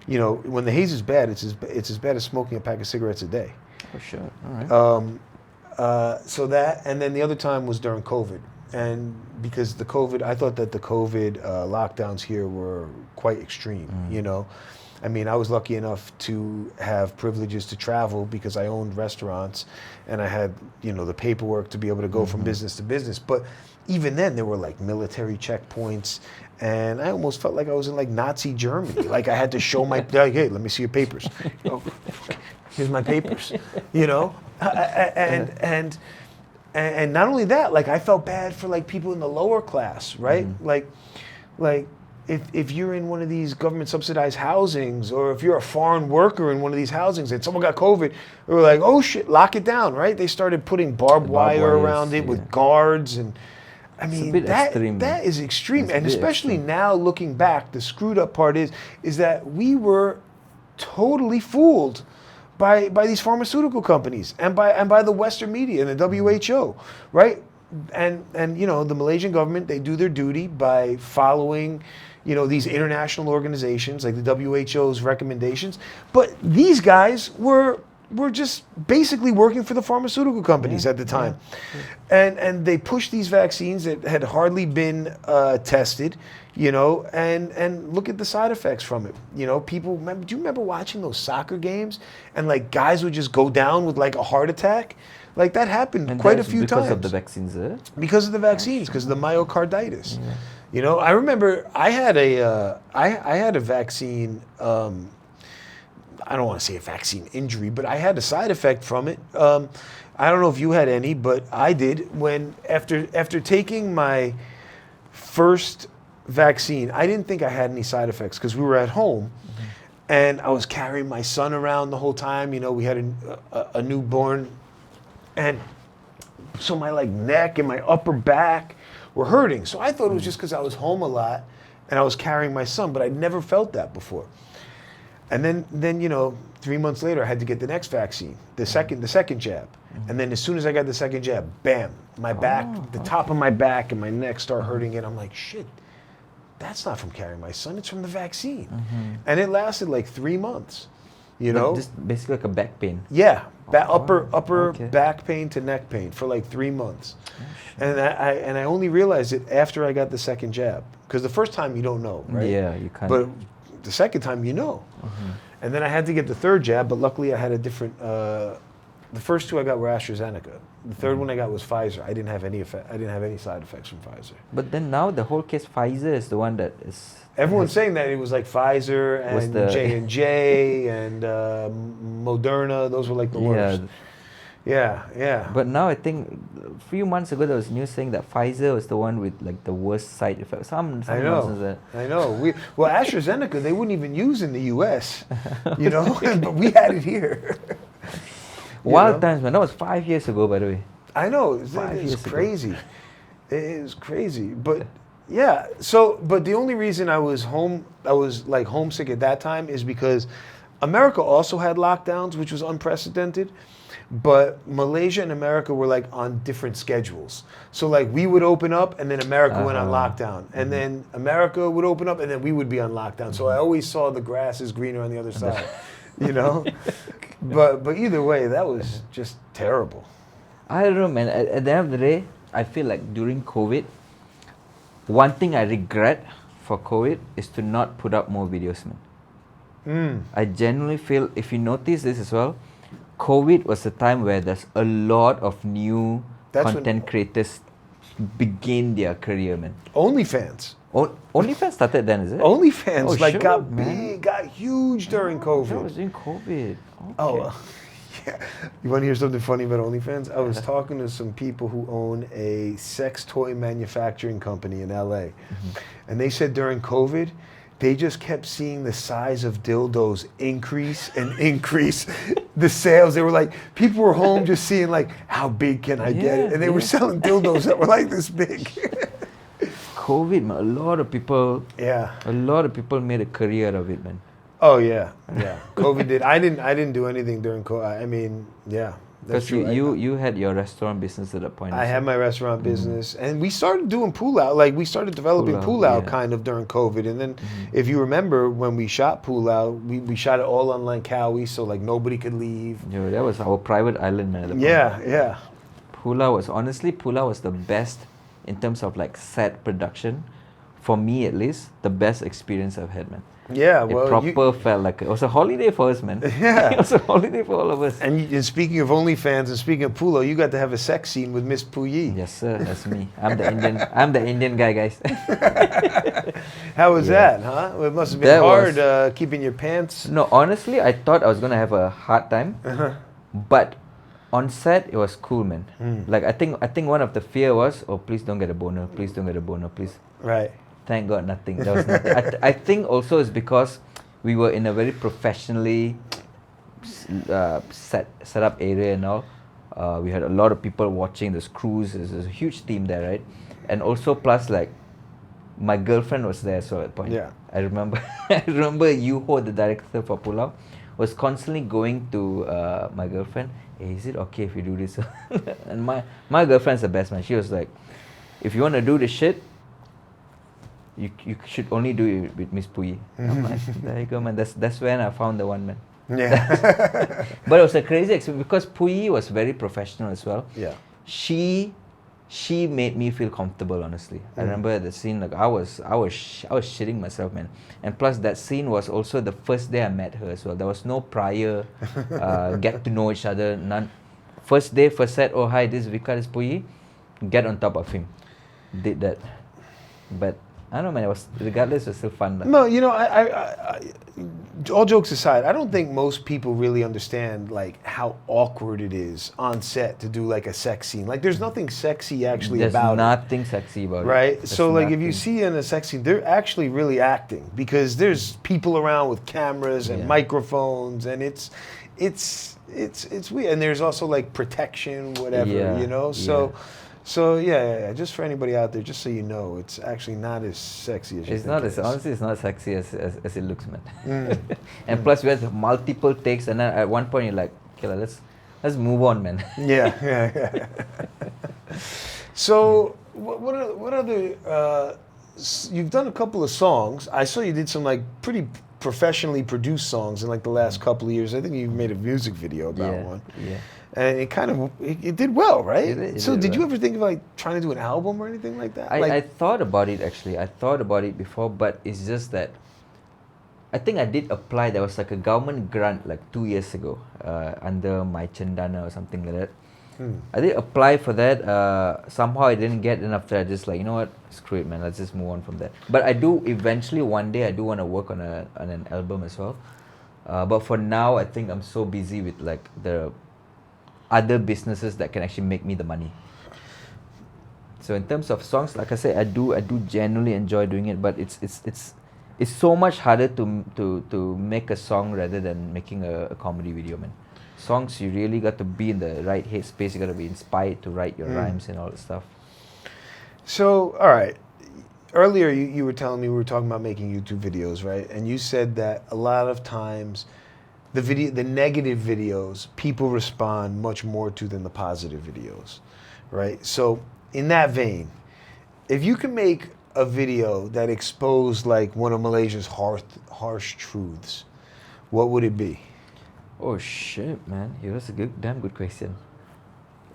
when the haze is bad, it's as bad as smoking a pack of cigarettes a day. For sure. All right. So that, and then the other time was during COVID. And because I thought that the COVID lockdowns here were quite extreme, I mean, I was lucky enough to have privileges to travel because I owned restaurants and I had, the paperwork to be able to go from business to business. But even then, there were like military checkpoints, and I almost felt like I was in like Nazi Germany. Like, I had to show my, like, hey, let me see your papers. Here's my papers, and not only that, like, I felt bad for like people in the lower class, right? Like if you're in one of these government subsidized housings, or if you're a foreign worker in one of these housings and someone got COVID, they were like, oh shit, lock it down, right? They started putting barbed wire around it with guards, and I mean, that is extreme. And especially now looking back, the screwed up part is that we were totally fooled by these pharmaceutical companies and by the Western media and the WHO, right? And the Malaysian government, they do their duty by following, these international organizations like the WHO's recommendations. But these guys were just basically working for the pharmaceutical companies at the time. And they pushed these vaccines that had hardly been tested, and look at the side effects from it. People, do you remember watching those soccer games and like guys would just go down with like a heart attack? Like, that happened quite a few times. Because of the vaccines, Because of the vaccines, because of the myocarditis. You know, I remember I had a vaccine. I don't want to say a vaccine injury, but I had a side effect from it. I don't know if you had any, but I did when after taking my first vaccine. I didn't think I had any side effects because we were at home, and I was carrying my son around the whole time. You know, we had a newborn, and so my like neck and my upper back were hurting. So I thought it was just because I was home a lot and I was carrying my son, but I'd never felt that before. And then you know, 3 months later, I had to get the next vaccine, the second jab. And then as soon as I got the second jab, bam, my back, the top of my back and my neck start hurting, and I'm like, shit, that's not from carrying my son, it's from the vaccine. And it lasted like 3 months, you know? Just basically like a back pain. Yeah, upper okay. back pain to neck pain for like 3 months. And I only realized it after I got the second jab. Because the first time you don't know, right? Yeah, you can't. But the second time you know. And then I had to get the third jab, but luckily I had a different, the first two I got were AstraZeneca. The third one I got was Pfizer. I didn't have any side effects from Pfizer. But then now the whole case, Pfizer is the one that is... Everyone's saying that it was like Pfizer and J&J and Moderna. Those were like the worst. Yeah. But now I think a few months ago there was news saying that Pfizer was the one with like the worst side effects. Some I nonsense that. I know. Well, AstraZeneca they wouldn't even use in the U.S. You know, but we had it here. Wild times, man. That was 5 years ago, by the way. I know. It's crazy. It is crazy. But yeah. So, but the only reason I was like homesick at that time is because America also had lockdowns, which was unprecedented. But Malaysia and America were like on different schedules. So like we would open up and then America went on lockdown. And then America would open up and then we would be on lockdown. So I always saw the grass is greener on the other side, you know? But either way, that was just terrible. I don't know, man. At the end of the day, I feel like during COVID, one thing I regret for COVID is to not put up more videos, man. I genuinely feel, if you notice this as well, COVID was a time where there's a lot of new content creators begin their career, man. OnlyFans. OnlyFans started then, is it? OnlyFans got man. big, got huge during COVID. That was during COVID. Okay. Oh, yeah. You want to hear something funny about OnlyFans? I was talking to some people who own a sex toy manufacturing company in LA. And they said during COVID, they just kept seeing the size of dildos increase and increase the sales. They were like, people were home just seeing like, how big can I get it? And they were selling dildos that were like this big. COVID, man, a lot of people made a career out of it, man. Oh yeah. COVID did. I didn't do anything during COVID. I mean, yeah. Because you had your restaurant business at that point. I had my restaurant business, and we started doing Pulau. Like we started developing Pulau kind of during COVID, and then if you remember when we shot Pulau, we shot it all on Langkawi, so like nobody could leave. Yeah, that was our private island, man. At the point. Yeah. Pulau was the best in terms of like set production, for me at least, the best experience I've had, man. Yeah, well, it felt like it was a holiday for us, man. Yeah, it was a holiday for all of us. And speaking of OnlyFans and speaking of Pulau, you got to have a sex scene with Miss Puyi. Yes, sir. That's me. I'm the Indian. I'm the Indian guy, guys. How was that, huh? Well, it must have been hard keeping your pants. No, honestly, I thought I was gonna have a hard time, but on set it was cool, man. Like I think one of the fear was, oh, please don't get a boner. Please don't get a boner. Please. Right. Thank God, nothing. There was nothing. I think also it's because we were in a very professionally set up area and all. We had a lot of people watching. There's crews. There's a huge team there, right? And also plus like my girlfriend was there, so at that point. Yeah. I remember Yuho, the director for Pulau, was constantly going to my girlfriend. Hey, is it okay if we do this? And my girlfriend's the best, man. She was like, if you want to do this shit, you should only do it with Miss Puyi. I'm like, there you go, man. That's when I found the one, man. Yeah. But it was a crazy experience because Puyi was very professional as well. Yeah. She made me feel comfortable, honestly. I remember the scene, like I was shitting myself, man. And plus that scene was also the first day I met her as well. There was no prior get to know each other. None. First day, first set, oh hi, this is Vikar, this is Puyi. Get on top of him. Did that. But I don't know, man. It was regardless, it was still fun. No, you know, all jokes aside, I don't think most people really understand like how awkward it is on set to do like a sex scene. Like, there's nothing sexy actually There's about it. nothing sexy about it. Right? There's So like if you nothing. see in a sex scene, they're actually really acting because there's people around with cameras and Yeah. microphones, and it's weird. And there's also like protection, whatever, Yeah, you know? So yeah, just for anybody out there, just so you know, it's actually not as sexy as you It's think not it as is. honestly, it's not sexy as it looks, man. Mm. And plus, we had multiple takes, and then at one point, you're like, okay, let's move on, man. Yeah. So, what other? You've done a couple of songs. I saw you did some like pretty professionally produced songs in like the last couple of years. I think you made a music video about one, Yeah. and it did well, right? It So, did did you well. ever think of like trying to do an album or anything like that? I thought about it actually. I thought about it before, but it's just that I think I did apply. There was like a government grant like 2 years ago under my Chandana or something like that. I did apply for that. Somehow I didn't get, and after I just like, you know what, screw it, man. Let's just move on from that. But I do eventually one day I do want to work on an album as well. But for now, I think I'm so busy with like the other businesses that can actually make me the money. So in terms of songs, like I said, I do genuinely enjoy doing it, but it's so much harder to make a song rather than making a comedy video, man. Songs, you really got to be in the right headspace. You got to be inspired to write your rhymes and all that stuff. So, all right. Earlier, you were telling me we were talking about making YouTube videos, right? And you said that a lot of times, the negative videos, people respond much more to than the positive videos, right? So, in that vein, if you can make a video that exposed like one of Malaysia's harsh truths, what would it be? Oh shit, man! Yeah, that's a damn good question.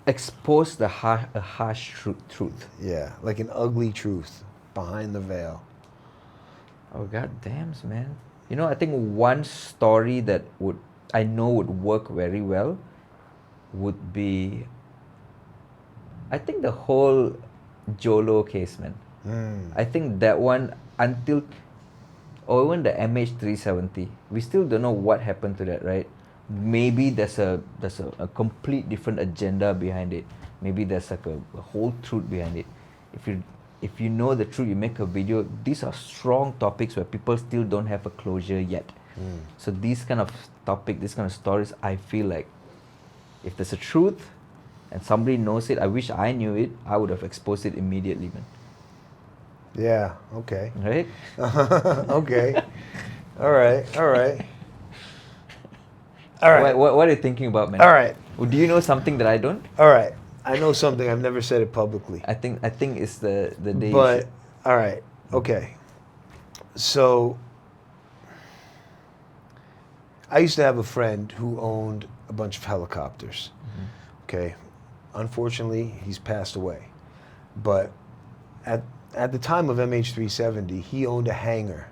Expose a harsh truth. Yeah, like an ugly truth behind the veil. Oh god damn, man! You know, I think one story that I know would work very well would be, I think the whole Jolo case, man. I think that one or even the MH370, we still don't know what happened to that, right? Maybe there's a complete different agenda behind it. Maybe there's like a whole truth behind it. If you know the truth, you make a video. These are strong topics where people still don't have a closure yet. So these kind of stories, I feel like if there's a truth and somebody knows it, I wish I knew it, I would have exposed it immediately, man. Yeah, okay. Right? Okay. All right. What are you thinking about, man? All right. Well, do you know something that I don't? All right. I know something. I've never said it publicly. I think it's the day. you But, should- all right. Okay. So, I used to have a friend who owned a bunch of helicopters. Okay. Unfortunately, he's passed away. But at the time of MH370, he owned a hangar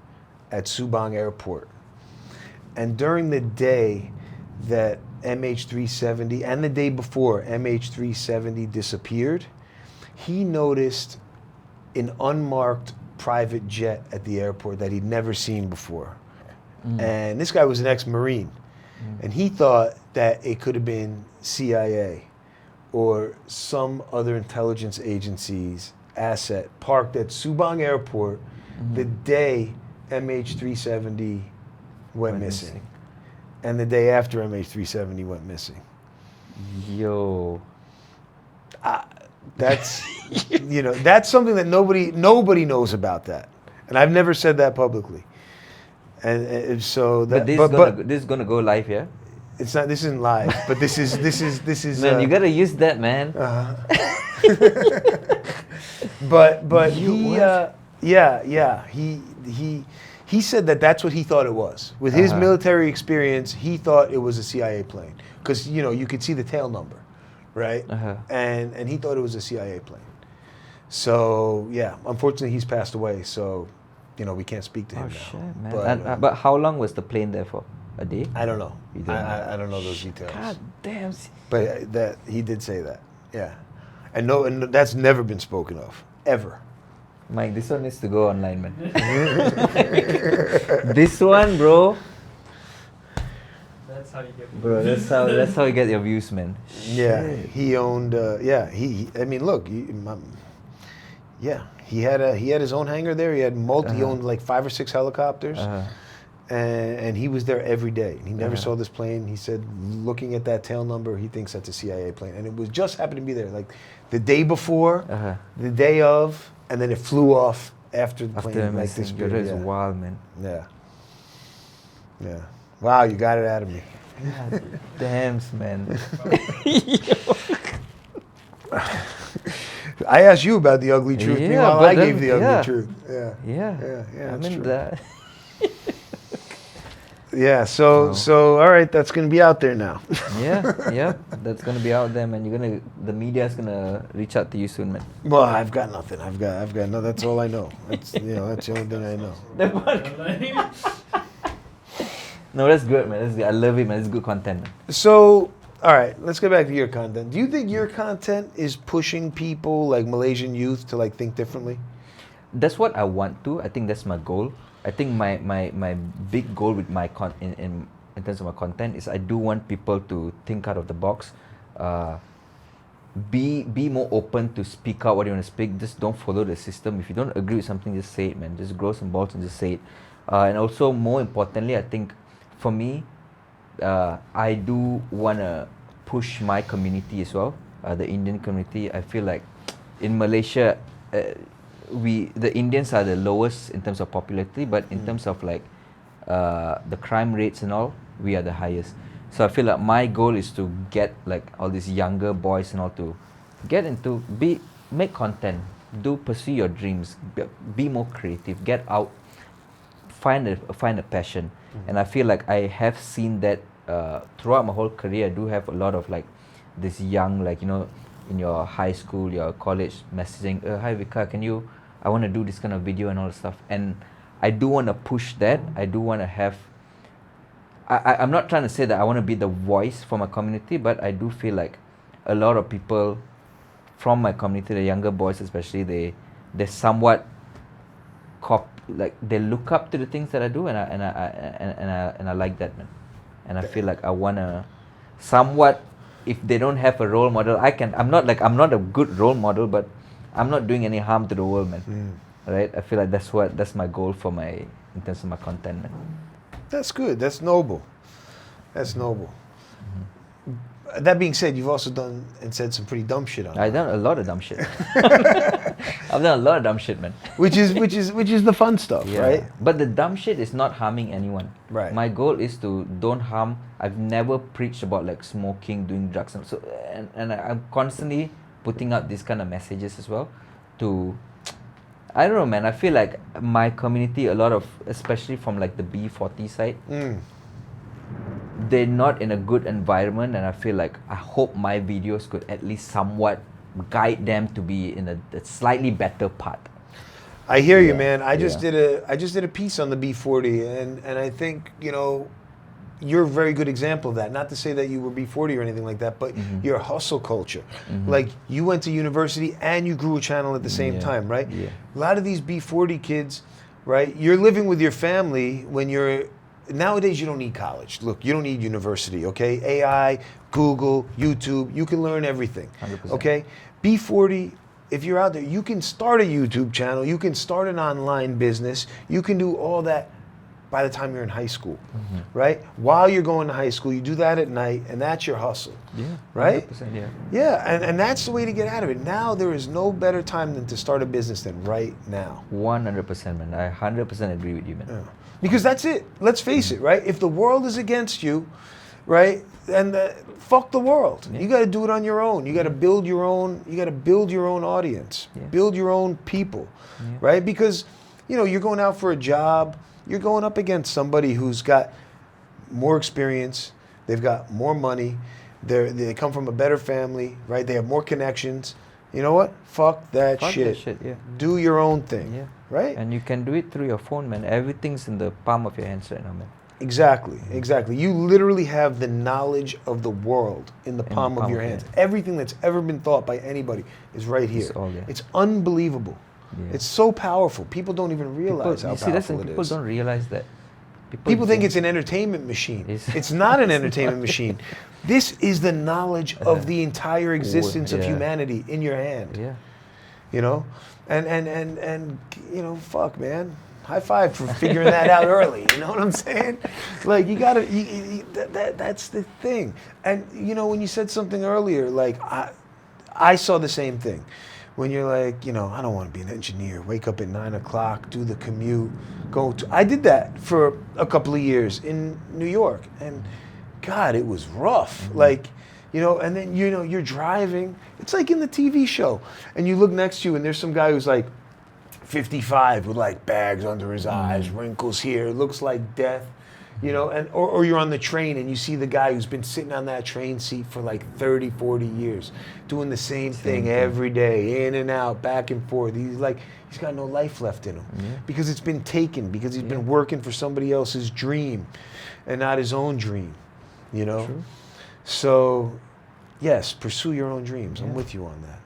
at Subang Airport. And during the day that MH370, and the day before MH370 disappeared, he noticed an unmarked private jet at the airport that he'd never seen before. And this guy was an ex-Marine. And he thought that it could have been CIA or some other intelligence agency's asset parked at Subang Airport the day MH370 went missing. And the day after MH370 went missing. Yo. That's, that's something that nobody knows about that. And I've never said that publicly. And so that, But this is gonna go live, yeah? it's not, this isn't live, but this is Man, you gotta use that, man. But You he said that's what he thought it was. With his military experience, he thought it was a CIA plane because you could see the tail number, right? And he thought it was a CIA plane. So yeah, unfortunately he's passed away. So we can't speak to him now. Shit, man. But how long was the plane there for? A day? I don't know. You don't know? I don't know those details. God damn. But that, he did say that. Yeah. And that's never been spoken of ever. Mike, this one needs to go online, man. This one, bro. That's how you get. Bro, that's how you get your views, man. Yeah, Shit. he owned. I mean, look. He had his own hangar there. He had He owned like 5 or 6 helicopters, and he was there every day. He never saw this plane. He said, looking at that tail number, he thinks that's a CIA plane, and it was just happened to be there, like the day before, the day of, and then it flew off after the plane. Like this. It's wild, man. Yeah. Yeah. Wow, you got it out of me. God damn, man. I asked you about the ugly truth. Yeah, Meanwhile, but I then- gave the ugly yeah. truth. Yeah. Yeah. Yeah. I That's mean true. that. Yeah. So all right, that's gonna be out there now. Yeah. That's gonna be out there, man. The media's gonna reach out to you soon, man. Well, I've got nothing. I've got no. That's all I know. That's that's the only thing I know. No, that's good, man. That's good. I love it, man. It's good content, man. So, all right, let's get back to your content. Do you think your content is pushing people like Malaysian youth to like think differently? That's what I want to. I think that's my goal. I think my big goal with my in terms of my content is I do want people to think out of the box. Be more open to speak out what you want to speak. Just don't follow the system. If you don't agree with something, just say it, man. Just grow some balls and just say it. And also, more importantly, I think for me, I do want to push my community as well, the Indian community. I feel like in Malaysia, the Indians are the lowest in terms of popularity, but in terms of like the crime rates and all, we are the highest. So I feel like my goal is to get like all these younger boys and all to get into make content, pursue your dreams, be more creative, get out, find a passion. And I feel like I have seen that throughout my whole career. I do have a lot of like this young, like, in your high school, your college, messaging, hi Vikar, I want to do this kind of video and all that stuff. And I do want to push that. I do want to have, I'm not trying to say that I want to be the voice for my community, but I do feel like a lot of people from my community, the younger boys especially, they somewhat like they look up to the things that I do, and I like that, man. And I feel like I wanna somewhat, if they don't have a role model, I'm not a good role model, but I'm not doing any harm to the world, man. Right? I feel like that's my goal in terms of my content, man. That's good. That's noble. That's noble. That being said, you've also done and said some pretty dumb shit on I've done a lot of dumb shit. I've done a lot of dumb shit, man. which is the fun stuff, right? But the dumb shit is not harming anyone. Right. My goal is to don't harm. I've never preached about like smoking, doing drugs, and I'm constantly putting out these kind of messages as well. I don't know, man. I feel like my community, a lot of, especially from like the B40 side, they're not in a good environment, and I feel like I hope my videos could at least somewhat guide them to be in a slightly better path. I hear you, man. I just did a piece on the B40, and I think you're a very good example of that. Not to say that you were B40 or anything like that, but your hustle culture. Like, you went to university and you grew a channel at the same time, right? Yeah. A lot of these B40 kids, right? You're living with your family when nowadays you don't need college. Look, you don't need university, okay? AI, Google, YouTube, you can learn everything, 100%. okay? B40, if you're out there, you can start a YouTube channel, you can start an online business, you can do all that by the time you're in high school, right? While you're going to high school, you do that at night, and that's your hustle, right? 100%, yeah. Yeah, and that's the way to get out of it. Now there is no better time than to start a business than right now. 100%, man. I 100% agree with you, man. Yeah. Because that's it. Let's face it, right? If the world is against you, right, then fuck the world. Yeah. You got to do it on your own. You got to build your own. You got to build your own audience. Yeah. Build your own people, right? Because you're going out for a job. You're going up against somebody who's got more experience. They've got more money. They come from a better family, right? They have more connections. You know what? Fuck that shit. Yeah. Do your own thing, right? And you can do it through your phone, man. Everything's in the palm of your hands right now, man. Exactly. You literally have the knowledge of the world in the palm of your hands. Everything that's ever been thought by anybody is right here. It's all there. It's unbelievable. Yeah. It's so powerful. People don't even realize how you see, that's powerful when it people is. don't realize that. People think it's an entertainment machine. It's not an entertainment machine. This is the knowledge of the entire existence of humanity in your hand. Yeah. You know, and you know, fuck, man. High five for figuring that out early. You know what I'm saying? Like you gotta. That's the thing. And you know, when you said something earlier, like I saw the same thing. When you're like, you know, I don't want to be an engineer. Wake up at 9 o'clock, do the commute, I did that for a couple of years in New York, and God, it was rough. Mm-hmm. Like, you know, and then you know you're driving. It's like in the TV show, and you look next to you, and there's some guy who's like 55 with like bags under his eyes, wrinkles here, looks like death. You know, and or you're on the train and you see the guy who's been sitting on that train seat for like 30, 40 years, doing the same thing every day, in and out, back and forth. He's got no life left in him because it's been taken, because he's been working for somebody else's dream and not his own dream, you know? True. So, yes, pursue your own dreams. I'm with you on that.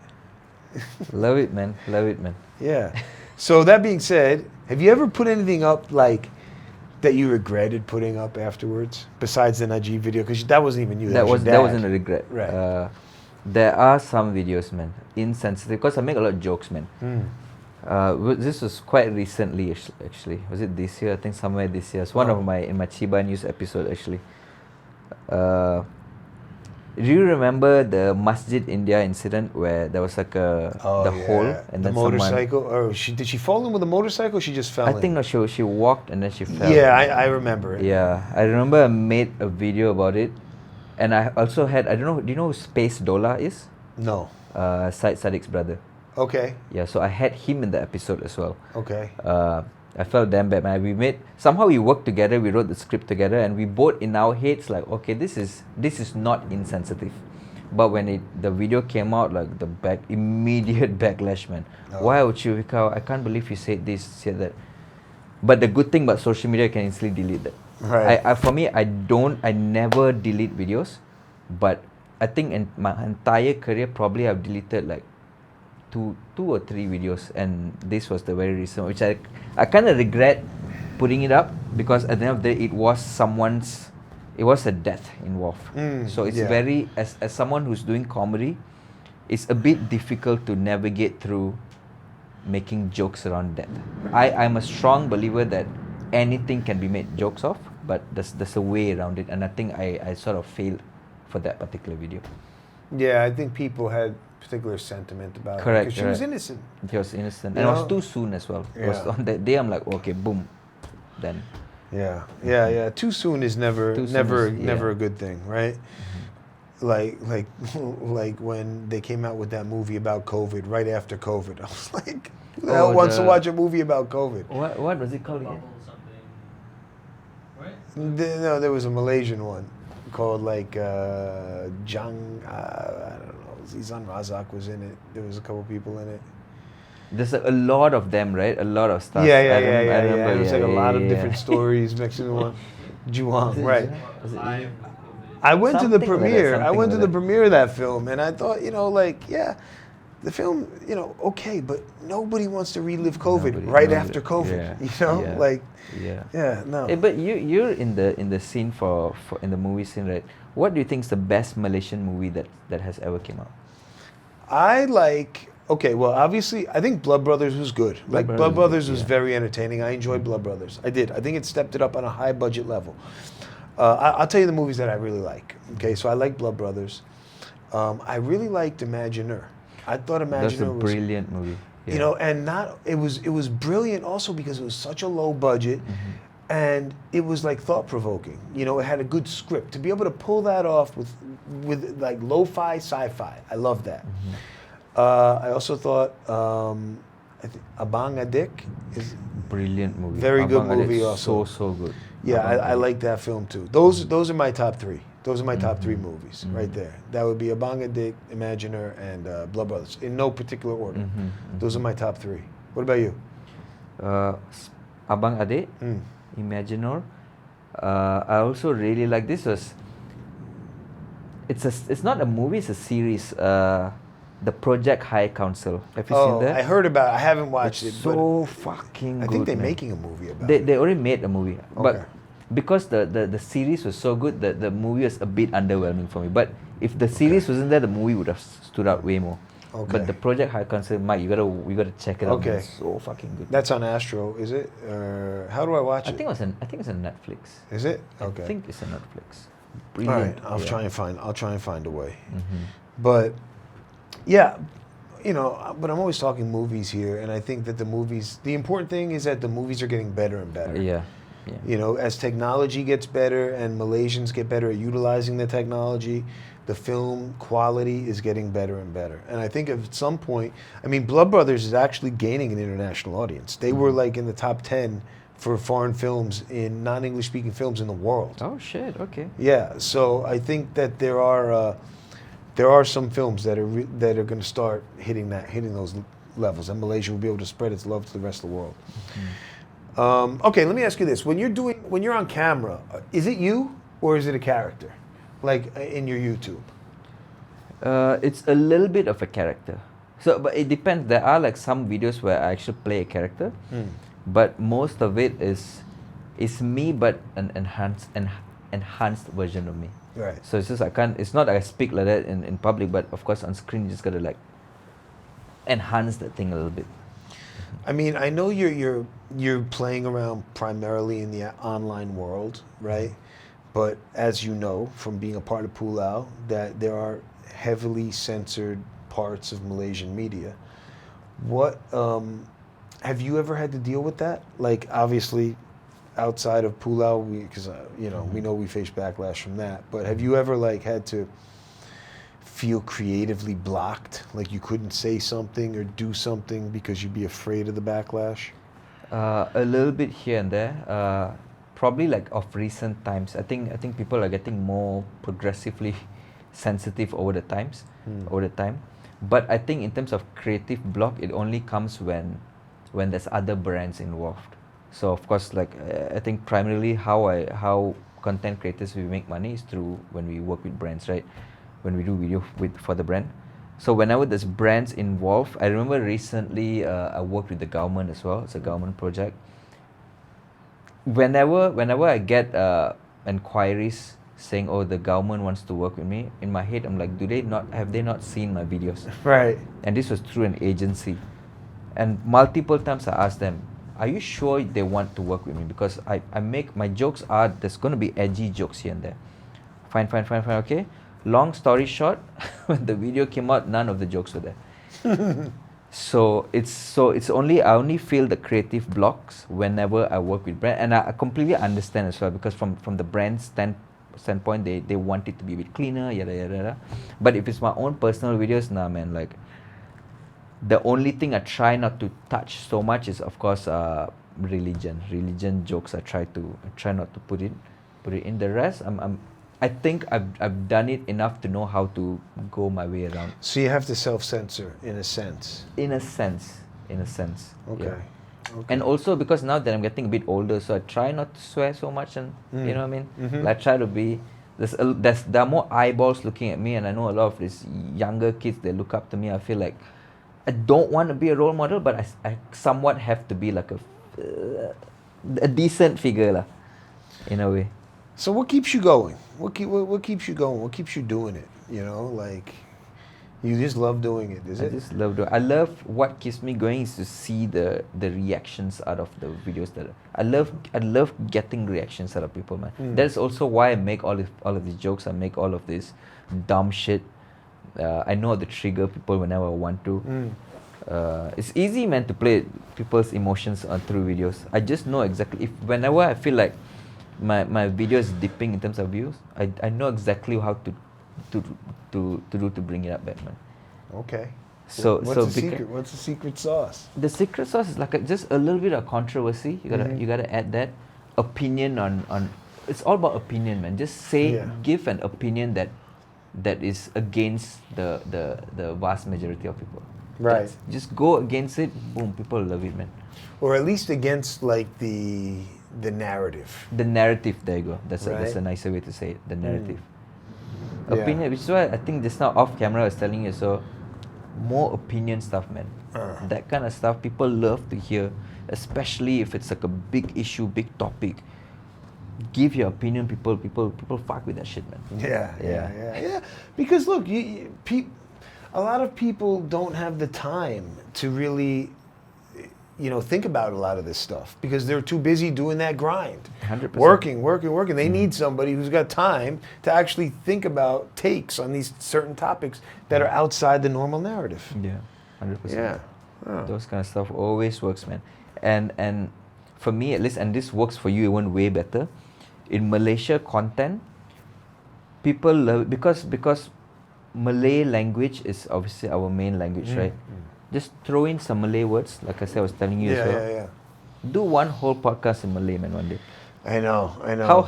Love it, man. Love it, man. Yeah. So that being said, have you ever put anything up like that you regretted putting up afterwards, besides the Najib video? Because that wasn't even you. That wasn't a regret. Right. There are some videos, man, insensitive, because I make a lot of jokes, man. This was quite recently, actually. Was it this year? I think somewhere this year. It's one of my Chiba News episode, actually. Do you remember the Masjid India incident where there was like hole and the then motorcycle? Or did she fall in with a motorcycle? Or she just fell in? I think no, she walked and then she fell. Yeah, I remember it. Yeah, I remember I made a video about it, and I also had, I don't know, do you know who Space Dola is? No. Syed Sadiq's brother. Okay. Yeah, so I had him in the episode as well. Okay. I felt damn bad, man. Somehow we worked together, we wrote the script together, and we both in our heads like, okay, this is not insensitive. But when the video came out, like immediate backlash, man. Why would you, Vikar? I can't believe you said this, said that. But the good thing about social media, can easily delete that. Right. For me, I never delete videos, but I think in my entire career, probably I've deleted like two or three videos, and this was the very recent one, which I kind of regret putting it up, because at the end of the day, it was a death involved. So it's very, as someone who's doing comedy, it's a bit difficult to navigate through making jokes around death. I'm a strong believer that anything can be made jokes of, but there's a way around it, and I think I sort of failed for that particular video. Yeah, I think people had particular sentiment about it. Correct. Because she was innocent. She was innocent. You And it know? was too soon as well. It was Yeah. on that day, I'm like, okay, boom. Then. Yeah. Too soon is never a good thing, right? Like when they came out with that movie about COVID, right after COVID, I was like, who the hell wants to watch a movie about COVID? What was it called again? Bubble something. Right? No, there was a Malaysian one called like Jang. I don't know. Zizan Razak was in it. There was a couple people in it. There's a lot of them, right? A lot of stuff. Yeah. I remember, It was like a lot of different stories mixed in one. Juang, right? Live. I went to the Something like that, premiere. I something went like to the that. premiere of that film, and I thought, the film, okay, but nobody wants to relive COVID Nobody. after COVID. No. But you're in the scene for in the movie scene, right? What do you think is the best Malaysian movie that has ever came out? Obviously, I think Blood Brothers was good. Blood Brothers Brothers was was good, very entertaining. I enjoyed Blood Brothers. I did. I think it stepped it up on a high budget level. I'll tell you the movies that I really like. Okay, so I like Blood Brothers. I really liked Imagineer. I thought That's a Imagineer was brilliant movie. Yeah. and it was brilliant also because it was such a low budget, and it was like thought provoking. It had a good script. To be able to pull that off with like lo-fi sci-fi, I love that. I also thought I think Abang Adik is Brilliant movie. very good Abang movie Adik, also. So good. Yeah, Abang I Adik. like that film too. Those are my top three. Those are my top three movies right there. That would be Abang Adik, Imagineer, and Blood Brothers, in no particular order. Those are my top three. What about you? Abang Adik, Imagineer. I also really like this. It's not a movie, it's a series. the Project High Council. Have you seen that? I heard about it. I haven't watched It's it, so fucking but I good. think they're man. making a movie about They it. they already made a movie, Okay. but because the series was so good, the movie was a bit underwhelming for me. But if the series wasn't there, the movie would have stood out way more. Okay. But the Project High Council, Mike, you gotta check it out. Man. Okay. It's so fucking good. That's on Astro, is it? How do I watch I it? think it's on Netflix. Is it? I Okay. think it's on Netflix. All right, Brilliant. I'll try and find a way. Mm-hmm. But yeah, but I'm always talking movies here, and I think that the important thing is that the movies are getting better and better. Yeah. As technology gets better and Malaysians get better at utilizing the technology, the film quality is getting better and better. And I think at some point, Blood Brothers is actually gaining an international audience. They were like in the top 10 for foreign films in non-English speaking films in the world. Oh shit. Okay. Yeah, so I think that there are some films that are going to start hitting those levels, and Malaysia will be able to spread its love to the rest of the world. Okay, let me ask you this: when you're on camera, is it you or is it a character, like in your YouTube? It's a little bit of a character. So, but it depends. There are like some videos where I actually play a character, but most of it is me, but an enhanced version of me. Right. So it's just it's not like I speak like that in public, but of course on screen you just gotta like enhance that thing a little bit. I know you're playing around primarily in the online world, right? But as you know from being a part of Pulau, that there are heavily censored parts of Malaysian media. What have you ever had to deal with that? Like, obviously, outside of Pulau, because we know we face backlash from that. But have you ever had to feel creatively blocked, like you couldn't say something or do something because you'd be afraid of the backlash? A little bit here and there. Probably like of recent times. I think people are getting more progressively sensitive over the time. But I think in terms of creative block, it only comes when there's other brands involved. So of course, I think primarily how content creators we make money is through when we work with brands, right? When we do video for the brand. So whenever there's brands involved, I remember recently I worked with the government as well. It's a government project. Whenever I get inquiries saying, "Oh, the government wants to work with me," in my head I'm like, have they not seen my videos? Right. And this was through an agency, and multiple times I asked them, "Are you sure they want to work with me?" Because I make my jokes there's going to be edgy jokes here and there. Fine, okay. Long story short, when the video came out, none of the jokes were there. So it's only I only feel the creative blocks whenever I work with brand, and I completely understand as well, because from the brand standpoint, they want it to be a bit cleaner, yada yada yada. But if it's my own personal videos, nah man, the only thing I try not to touch so much is of course religion jokes. I try not to put it in. The rest I think I've done it enough to know how to go my way around. So you have to self-censor in a sense. In a sense. Okay. Yeah. Okay. And also because now that I'm getting a bit older, so I try not to swear so much, and you know what I mean. Mhm. I try to be. There are more eyeballs looking at me, and I know a lot of these younger kids, they look up to me. I feel like I don't want to be a role model, but I somewhat have to be like a decent figure lah, in a way. So what keeps you going? What keeps you going? What keeps you doing it? You just love doing it, is I it? just love doing. I love what keeps me going is to see the reactions out of the videos I love getting reactions out of people, man. That's also why I make all of these jokes. I make all of this dumb shit. I know how to trigger people whenever I want to. It's easy, man, to play people's emotions through videos. I just know exactly whenever I feel like my video is dipping in terms of views, I know exactly how to bring it up back, man. Okay. So What's the secret? What's the secret sauce? The secret sauce is just a little bit of controversy. You gotta add that opinion on. It's all about opinion, man. Just give an opinion that is against the vast majority of people. Right. Just go against it. Boom, people love it, man. Or at least against the narrative. The narrative. There you go. That's Right. a nicer way to say it. The narrative. Yeah. Opinion, which is why I think just now off camera I was telling you. So more opinion stuff, man. That kind of stuff people love to hear, especially if it's like a big issue, big topic. Give your opinion, people fuck with that shit, man. Yeah. Because look, a lot of people don't have the time to really, think about a lot of this stuff because they're too busy doing that grind. 100%. Working. They need somebody who's got time to actually think about takes on these certain topics that are outside the normal narrative. Yeah, 100%. Yeah. Those kind of stuff always works, man. And for me at least, and this works for you even way better. In Malaysia content, people love it because Malay language is obviously our main language, right? Just throw in some Malay words, like I said, I was telling you as well. Yeah. Do one whole podcast in Malay, man, one day. I know.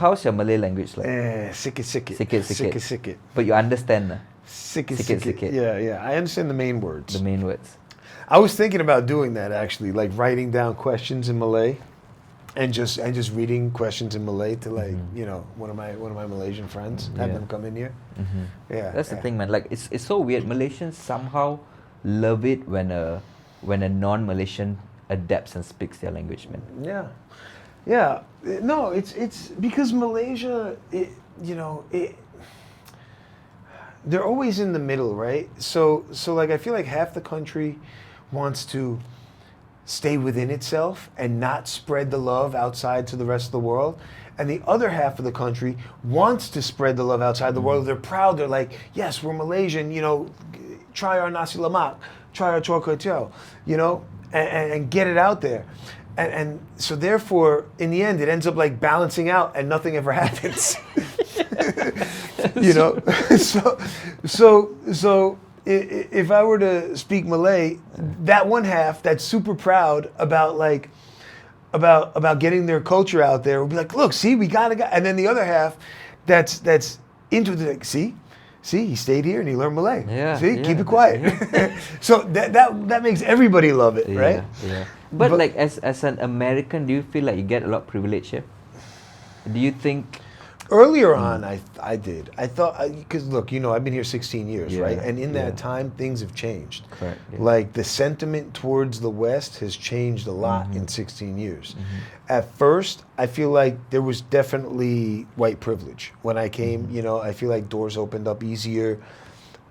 How's your Malay language like? Sikit. But you understand, nah? Sikit. Yeah. I understand the main words. The main words. I was thinking about doing that actually, like writing down questions in Malay, and just reading questions in Malay to one of my Malaysian friends, have them come in here. Yeah. That's the thing, man. Like it's so weird. Malaysians somehow love it when a non-Malaysian adapts and speaks their language, man. Yeah. No, it's because Malaysia, they're always in the middle, right? So like I feel like half the country wants to stay within itself and not spread the love outside to the rest of the world. And the other half of the country wants to spread the love outside the world. They're proud. They're like, yes, we're Malaysian, try our nasi lemak, try our chor kway teow, and get it out there. And so therefore, in the end, it ends up like balancing out and nothing ever happens. So if I were to speak Malay, that one half that's super proud about getting their culture out there will be like, look, see, we got. And then the other half that's into the see, he stayed here and he learned Malay. Yeah, keep it quiet. Yeah. So that makes everybody love it, right? Yeah. But like as an American, do you feel like you get a lot of privilege here? Do you think? Earlier on, I did. I thought, because look, I've been here 16 years, right? And in that time, things have changed. Correct. Yeah. Like the sentiment towards the West has changed a lot in 16 years. At first, I feel like there was definitely white privilege. When I came, I feel like doors opened up easier.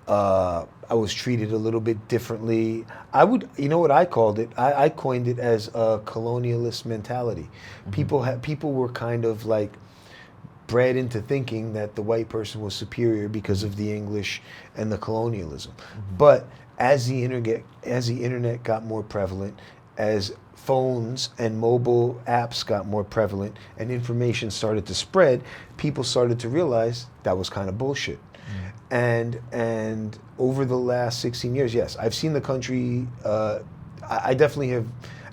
I was treated a little bit differently. What I called it? I coined it as a colonialist mentality. People were kind of like bred into thinking that the white person was superior because of the English and the colonialism. But as the internet got more prevalent, as phones and mobile apps got more prevalent and information started to spread, people started to realize that was kind of bullshit. And over the last 16 years, yes, I've seen the country. I definitely have.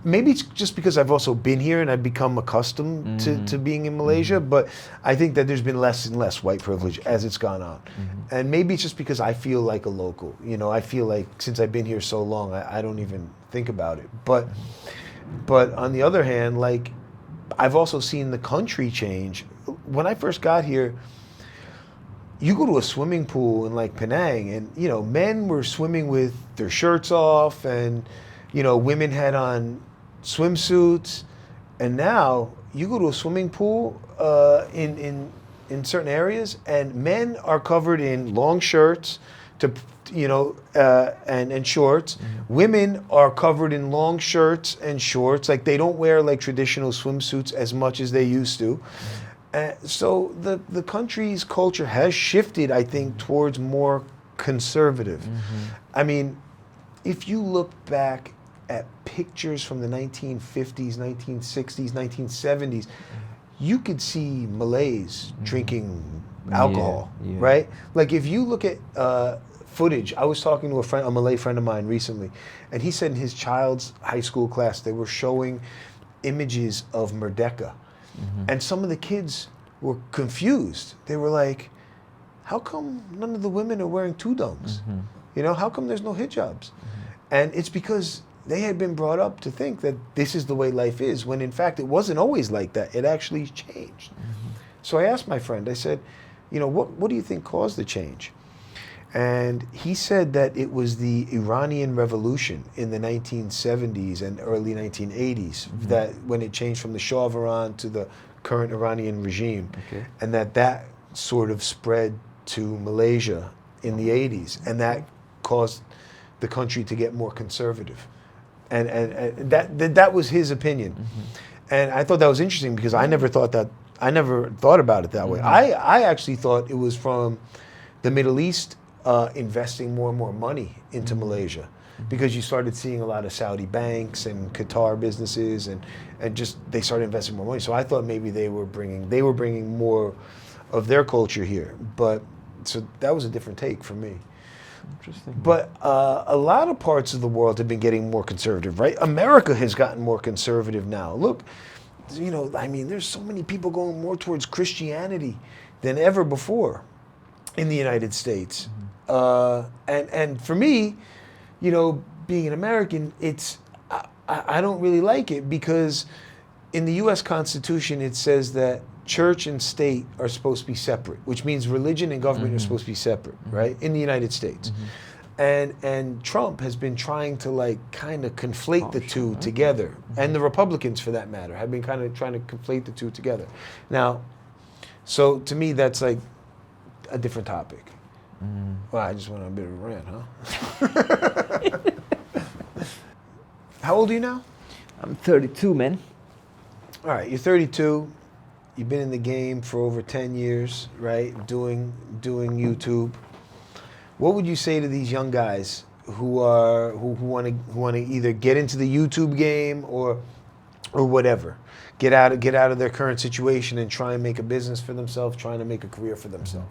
Maybe it's just because I've also been here and I've become accustomed to being in Malaysia, but I think that there's been less and less white privilege as it's gone on. And maybe it's just because I feel like a local. I feel like since I've been here so long, I don't even think about it. But on the other hand, like I've also seen the country change. When I first got here, you go to a swimming pool in like Penang and, men were swimming with their shirts off and, women had on swimsuits, and now you go to a swimming pool in certain areas, and men are covered in long shirts and shorts. Women are covered in long shirts and shorts, like they don't wear like traditional swimsuits as much as they used to. So the country's culture has shifted, I think, towards more conservative. I mean, if you look back at pictures from the 1950s, 1960s, 1970s, you could see Malays drinking alcohol, right? Like if you look at footage, I was talking to a Malay friend of mine recently, and he said in his child's high school class, they were showing images of Merdeka. And some of the kids were confused. They were like, how come none of the women are wearing tudungs? How come there's no hijabs? And it's because they had been brought up to think that this is the way life is, when in fact it wasn't always like that. It actually changed. So I asked my friend, I said, what do you think caused the change? And he said that it was the Iranian Revolution in the 1970s and early 1980s that when it changed from the Shah of Iran to the current Iranian regime, and that sort of spread to Malaysia in the 80s, and that caused the country to get more conservative. And that was his opinion. And I thought that was interesting because I never thought about it that way. I actually thought it was from the Middle East investing more and more money into Malaysia, because you started seeing a lot of Saudi banks and Qatar businesses, and just they started investing more money. So I thought maybe they were bringing more of their culture here. But so that was a different take for me. Interesting. But a lot of parts of the world have been getting more conservative, right? America has gotten more conservative now. Look, you know, I mean, there's so many people going more towards Christianity than ever before in the United States. And for me, you know, being an American, I don't really like it, because in the U.S. Constitution it says that church and state are supposed to be separate, which means religion and government are supposed to be separate, right? In the United States. And Trump has been trying to like kind of conflate the two together, and the Republicans, for that matter, have been kind of trying to conflate the two together. Now, so to me, that's like a different topic. Well, I just went on a bit of a rant, huh? How old are you now? I'm 32, man. All right, you're 32. You've been in the game for over 10 years, right? Doing YouTube. What would you say to these young guys who want to either get into the YouTube game or whatever, get out of their current situation and try and make a business for themselves, trying to make a career for themselves?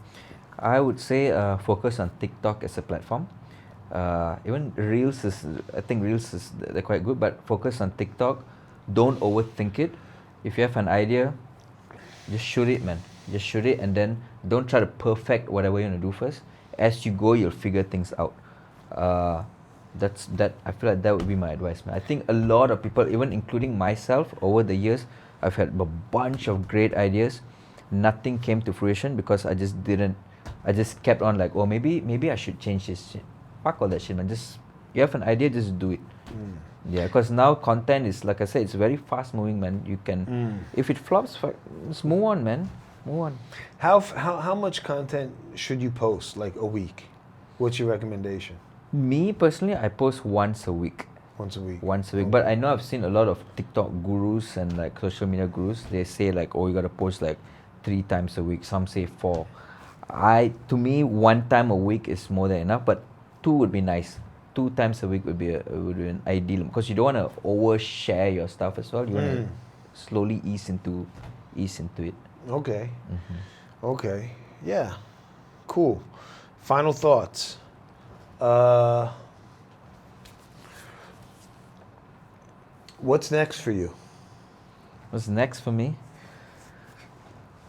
I would say focus on TikTok as a platform. Even Reels they're quite good, but focus on TikTok. Don't overthink it. If you have an idea, just shoot it, man. Just shoot it, and then don't try to perfect whatever you want to do first. As you go, you'll figure things out. I feel like that would be my advice, man. I think a lot of people, even including myself, over the years, I've had a bunch of great ideas. Nothing came to fruition because I just kept on like, oh, maybe I should change this shit. Fuck all that shit, man. Just, you have an idea, just do it. Yeah, because now content is, like I said, it's very fast moving, man. You can, if it flops, just move on, man. Move on. How much content should you post, like a week? What's your recommendation? Me personally, I post once a week. Once a week. Okay. But I know I've seen a lot of TikTok gurus and like social media gurus. They say like, oh, you gotta post like 3 times a week. Some say 4. To me, 1 time a week is more than enough. But 2 would be nice. 2 times a week would be an ideal, because you don't want to overshare your stuff as well. You want to slowly ease into it. Okay. Okay. Yeah. Cool. Final thoughts. What's next for you? What's next for me?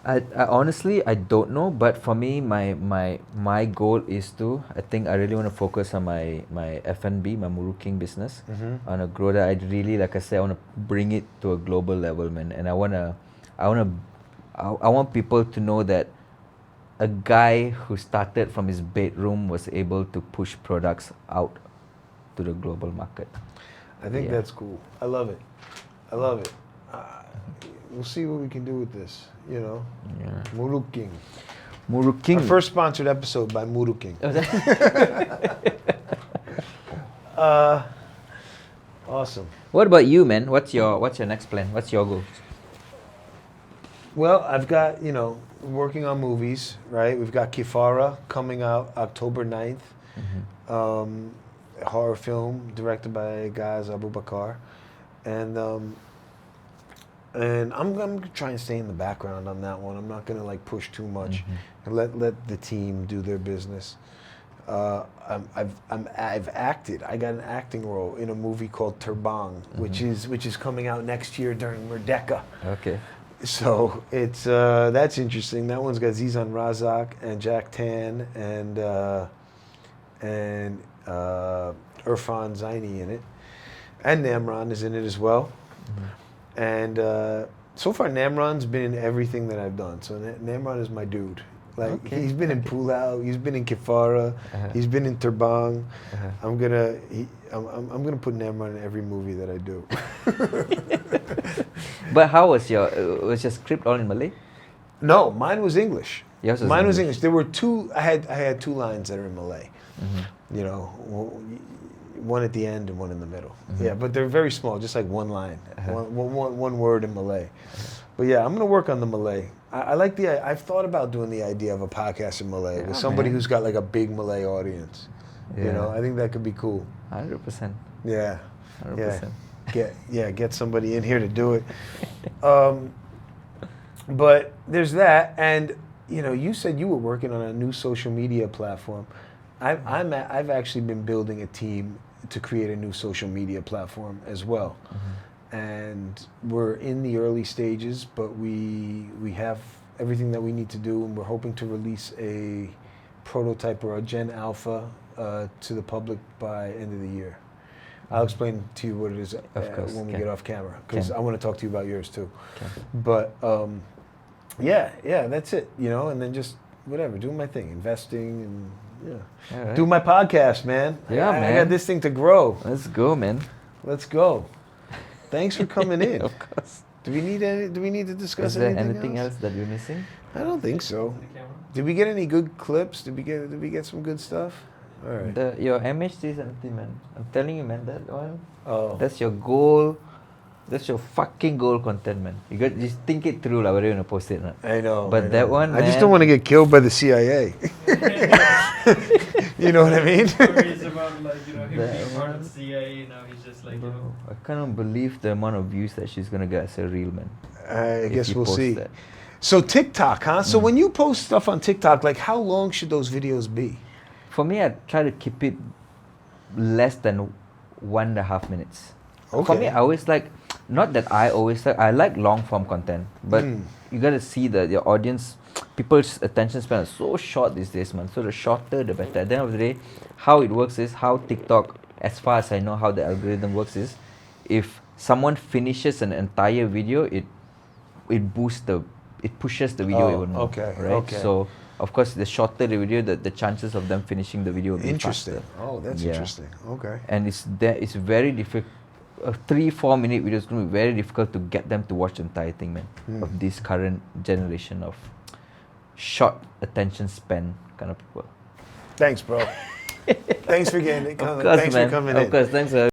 I honestly, I don't know, but for me, my goal is to, I think I really want to focus on my F&B, my Murukking business. I want to grow that. I really, like I said, I want to bring it to a global level, man. And I want people to know that a guy who started from his bedroom was able to push products out to the global market. I think that's cool. I love it. We'll see what we can do with this, you know. Yeah. Murukking. Our first sponsored episode by Murukking. Awesome. What about you, man? What's your next plan? What's your goal? Well, I've got, working on movies, right? We've got Kifara coming out October 9th. A horror film directed by Gaz Abu Bakar. And I'm gonna try and stay in the background on that one. I'm not gonna like push too much, and let the team do their business. I've acted. I got an acting role in a movie called Terbang, which is coming out next year during Merdeka. Okay. So it's that's interesting. That one's got Zizan Razak and Jack Tan and Irfan Zaini in it, and Namran is in it as well. And so far, Namran's been in everything that I've done. So Namran is my dude. Like Okay, he's been in Pulau, he's been in Kifara, he's been in Terbang. I'm gonna put Namran in every movie that I do. But how was your script all in Malay? No, mine was English. Yours was Mine was English. English. There were two. I had two lines that are in Malay. You know, one at the end and one in the middle. Yeah, but they're very small, just like one line, one word in Malay. But yeah, I'm gonna work on the Malay. I like I've thought about doing the idea of a podcast in Malay with somebody who's got like a big Malay audience. You know, I think that could be cool. 100%. Yeah. 100%. Get somebody in here to do it. But there's that, and you know, you said you were working on a new social media platform. I've actually been building a team to create a new social media platform as well, and we're in the early stages, but we have everything that we need to do, and we're hoping to release a prototype or a Gen Alpha to the public by end of the year. I'll explain to you what it is when we get off camera, because I want to talk to you about yours too. But yeah, that's it, you know, and then just whatever, doing my thing, investing, and do my podcast, man. Yeah, man. I got this thing to grow. Let's go, man. Let's go. Thanks for coming in. Of course. Do we need to discuss Is there anything anything else that you're missing? I don't think so. The camera. Did we get any good clips? Did we get some good stuff? All right. Your MH370, man. I'm telling you, man, that one. Oh. That's your goal. That's your fucking goal content, man. You got just think it through, like whether you wanna post it or not. I know. But that one, I just don't want to get killed by the CIA. You know what I mean? Stories about like him That being part of one. the CIA. Now he's just like Bro, I cannot believe the amount of views that she's gonna get as a reel, man. I if guess you we'll post see. that. So TikTok, huh? So when you post stuff on TikTok, like how long should those videos be? For me, I try to keep it less than 1.5 minutes. For Okay. me, I always like, not that I always like, I like long form content, but you gotta see that your audience, people's attention span is so short these days, man. So the shorter, the better. At the end of the day, how it works is, how TikTok, as far as I know how the algorithm works is, if someone finishes an entire video, it pushes the video even more. okay, Right? okay. So of course, the shorter the video, the chances of them finishing the video will be Interesting. faster. Oh, that's interesting. Okay. And it's very difficult. A 3-4 minute video is going to be very difficult to get them to watch the entire thing, man. Of this current generation of short attention span kind of people. Thanks, bro. Thanks for getting it. Of course, Thanks man. for coming Of in. course, thanks for